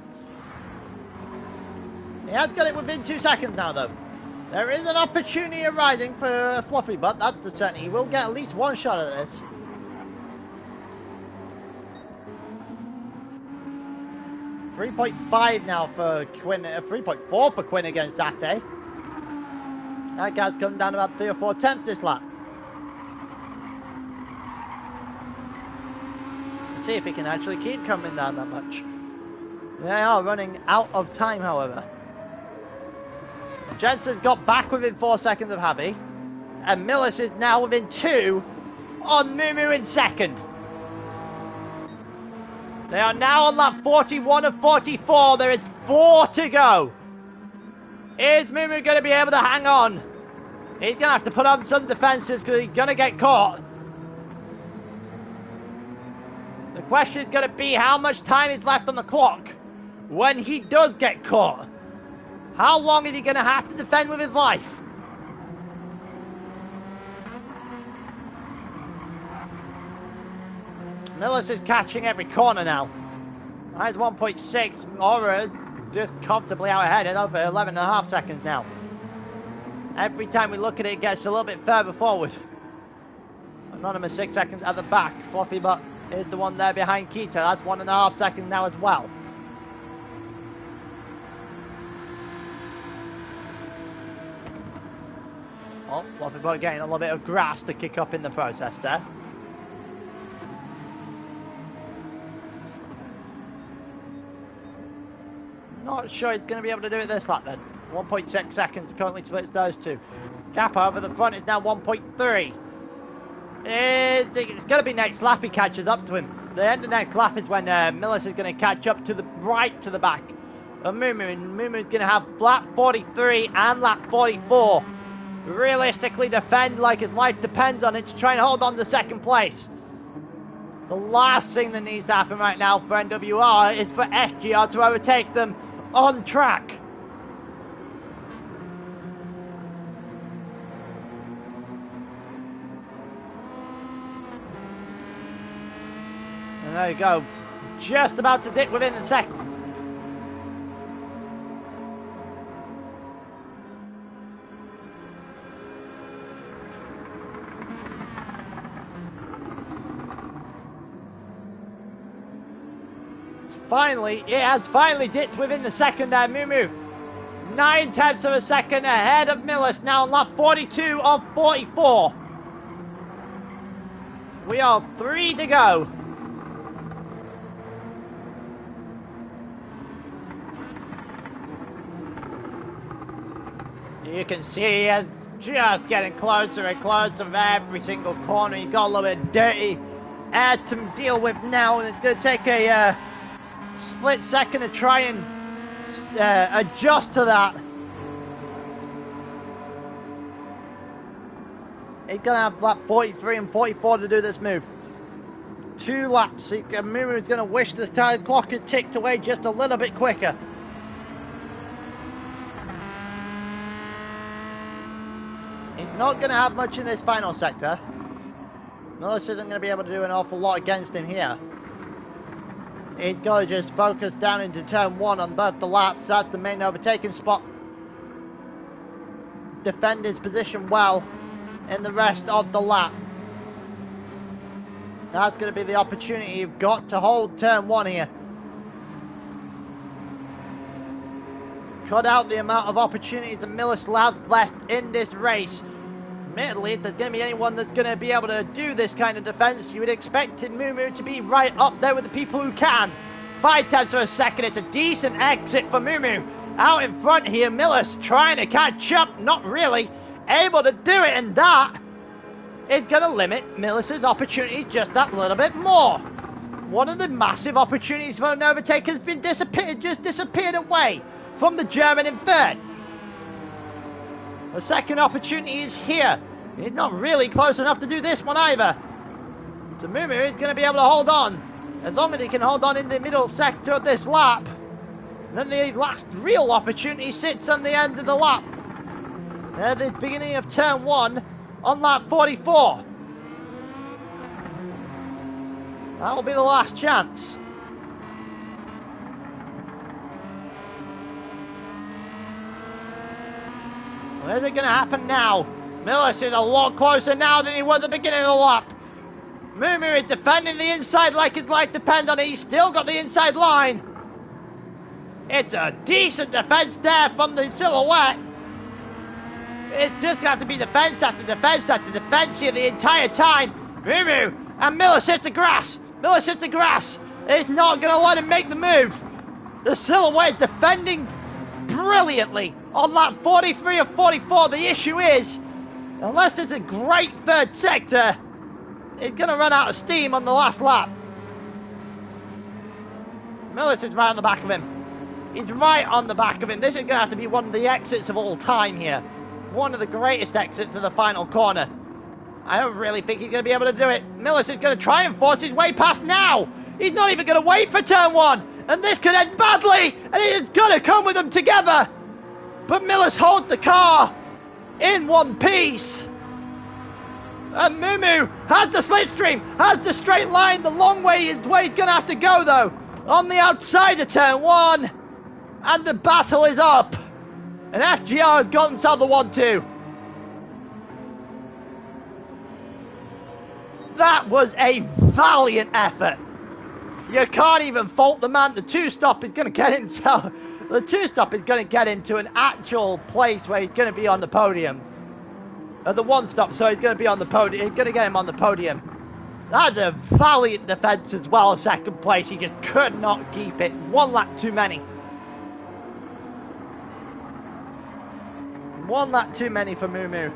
He has got it within 2 seconds now though. There is an opportunity arising for Fluffy Butt, that's the certainty. He will get at least one shot at this. 3.5 now for Quinn, 3.4 for Quinn against Ate. That guy's come down about 3 or 4 tenths this lap. Let's see if he can actually keep coming down that much. They are running out of time, however. Jensen's got back within 4 seconds of Javi. And Millis is now within 2 on Mumu in second. They are now on lap 41 of 44. There is 4 to go. Is Mumu going to be able to hang on? He's going to have to put on some defences because he's going to get caught. The question is going to be how much time is left on the clock when he does get caught. How long is he going to have to defend with his life? Millis is catching every corner now. That's 1.6. Aura just comfortably out ahead at over 11.5 seconds now. Every time we look at it, it gets a little bit further forward. Anonymous 6 seconds at the back. Fluffy Butt is the one there behind Keita. That's 1.5 seconds now as well. Oh, Fluffy Butt getting a little bit of grass to kick up in the process there. Not sure he's going to be able to do it this lap then. 1.6 seconds currently splits those two. Gap over the front is now 1.3. It's going to be next lap he catches up to him. The end of next lap is when Millis is going to catch up to the right to the back of Mumu. And Mumu is going to have lap 43 and lap 44. Realistically defend like his life depends on it to try and hold on to second place. The last thing that needs to happen right now for NWR is for SGR to overtake them on track. And there you go. Just about to dip within a second. Finally, it has finally dipped within the second there, Mumu. 9/10 of a second ahead of Millis now on lap 42 of 44. We are 3 to go. You can see it's just getting closer and closer of every single corner. You've got a little bit of dirty air to deal with now, and it's going to take a split second to try and adjust to that. He's going to have lap 43 and 44 to do this move. 2 laps. Mumu is going to wish the time clock had ticked away just a little bit quicker. He's not going to have much in this final sector. Millis isn't going to be able to do an awful lot against him here. He's got to just focus down into turn 1 on both the laps. That's the main overtaking spot. Defend his position well in the rest of the lap. That's going to be the opportunity you've got to hold turn 1 here. Cut out the amount of opportunities that Millis have left in this race. Admittedly, if there's going to be anyone that's going to be able to do this kind of defense, you would expect Mumu to be right up there with the people who can. 5/10 of a second, it's a decent exit for Mumu. Out in front here, Millis trying to catch up, not really able to do it, and that is going to limit Millis' opportunities just that little bit more. One of the massive opportunities for an overtake has been disappeared away from the German in third. The second opportunity is here. He's not really close enough to do this one either. So Mumu is going to be able to hold on. As long as he can hold on in the middle sector of this lap. Then the last real opportunity sits on the end of the lap. At the beginning of turn 1 on lap 44. That will be the last chance. Well, is it going to happen now? Millis is a lot closer now than he was at the beginning of the lap. Mumu is defending the inside like his life depends on it. He's still got the inside line. It's a decent defense there from the silhouette. It's just going to have to be defense after defense after defense here the entire time. Mumu and Millis hit the grass. Millis hit the grass. It's not going to let him make the move. The silhouette is defending brilliantly on lap 43 of 44. The issue is, unless it's a great third sector, it's going to run out of steam on the last lap. Millis is right on the back of him. He's right on the back of him. This is going to have to be one of the exits of all time here. One of the greatest exits to the final corner. I don't really think he's going to be able to do it. Millis is going to try and force his way past now. He's not even going to wait for turn 1. And this could end badly. And it's going to come with them together. But Millis holds the car in one piece. And Mumu has the slipstream, has the straight line. The long way is where he's going to have to go, though. On the outside of turn 1. And the battle is up. And FGR has got themselves the 1-2. That was a valiant effort. You can't even fault the man. The two-stop is going to get him to, the two-stop is going to get him to an actual place where he's going to be on the podium. The one-stop, so he's going to be on the podium. He's going to get him on the podium. That's a valiant defense as well. Second place, he just could not keep it. One lap too many. One lap too many for Mumu.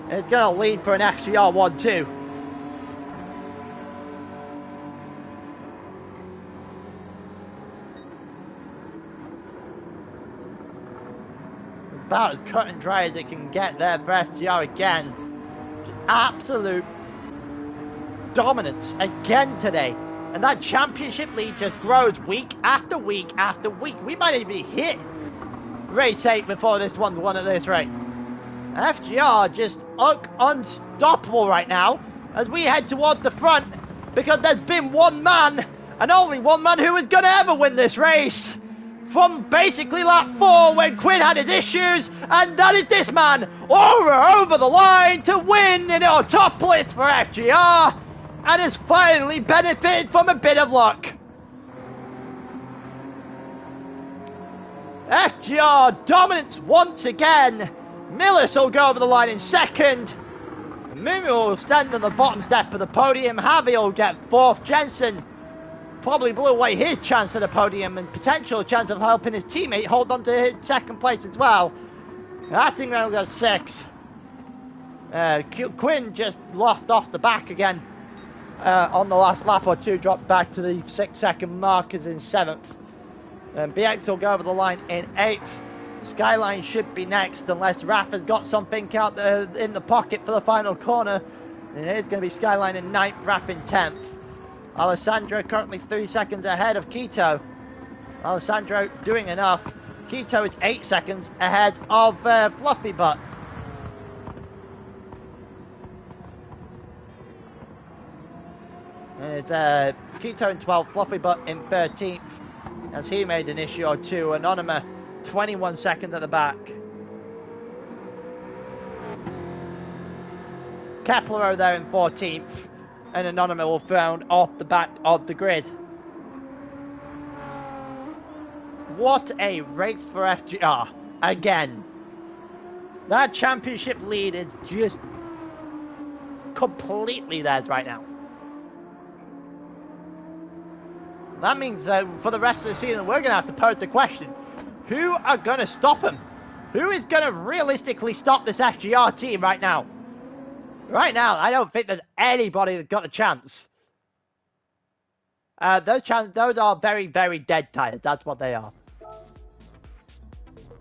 It's going to lead for an FGR 1-2. About as cut and dry as it can get there for FGR again. Just absolute dominance again today. And that championship lead just grows week after week after week. We might even hit race 8 before this one's won at this rate. FGR just look unstoppable right now as we head towards the front, because there's been one man, and only one man, who is going to ever win this race. From basically lap 4 when Quinn had his issues, and that is this man over the line to win in Autopolis for FGR, and has finally benefited from a bit of luck. FGR dominance once again. Millis will go over the line in second. Mumu will stand on the bottom step of the podium. Javi will get 4th. Jensen probably blew away his chance at the podium and potential chance of helping his teammate hold on to his 2nd place as well. I think they'll go 6th. Quinn just lost off the back again on the last lap or 2, dropped back to the 6-second markers in 7th. BX will go over the line in 8th. Skyline should be next unless Raf has got something out there in the pocket for the final corner. And it is going to be Skyline in 9th, Raf in 10th. Alessandro currently 3 seconds ahead of Quito. Alessandro doing enough. Quito is 8 seconds ahead of Fluffy Butt. And it's Quito in 12th, Fluffy Butt in 13th. As he made an issue or 2. Anonyma 21 seconds at the back. Kepler there in 14th. And Anonyma will found off the back of the grid. What a race for FGR. Again. That championship lead is just completely theirs right now. That means for the rest of the season, we're going to have to pose the question, who are going to stop them? Who is going to realistically stop this FGR team right now? Right now, I don't think there's anybody that's got a chance. Those are very, very dead tires. That's what they are.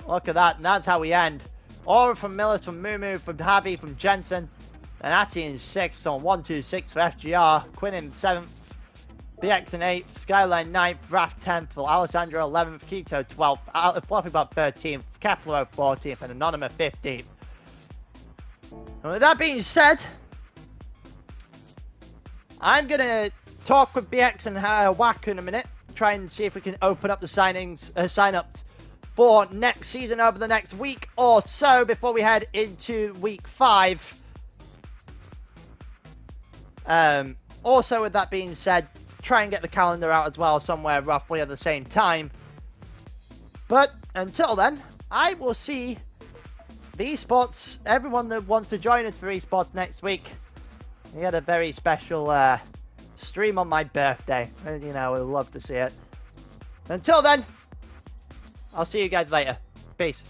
Look at that, and that's how we end. Aura from Millis, from Mumu, from Javi, from Jensen. And Ati in 6th on 1-2-6 for FGR. Quinn in 7th. BX in 8th, Skyline 9th, Raf 10th, Alessandro 11th, Quito 12th, Fluffy Butt 13th, Kepler 14th, and Anonyma 15th. And with that being said, I'm going to talk with BX and Waku in a minute, try and see if we can open up the sign-ups for next season over the next week or so before we head into week 5. Also, with that being said, try and get the calendar out as well somewhere roughly at the same time. But until then, I will see the Esports, everyone that wants to join us for Esports next week. We had a very special stream on my birthday, and you know, we'd love to see it. Until then, I'll see you guys later. Peace.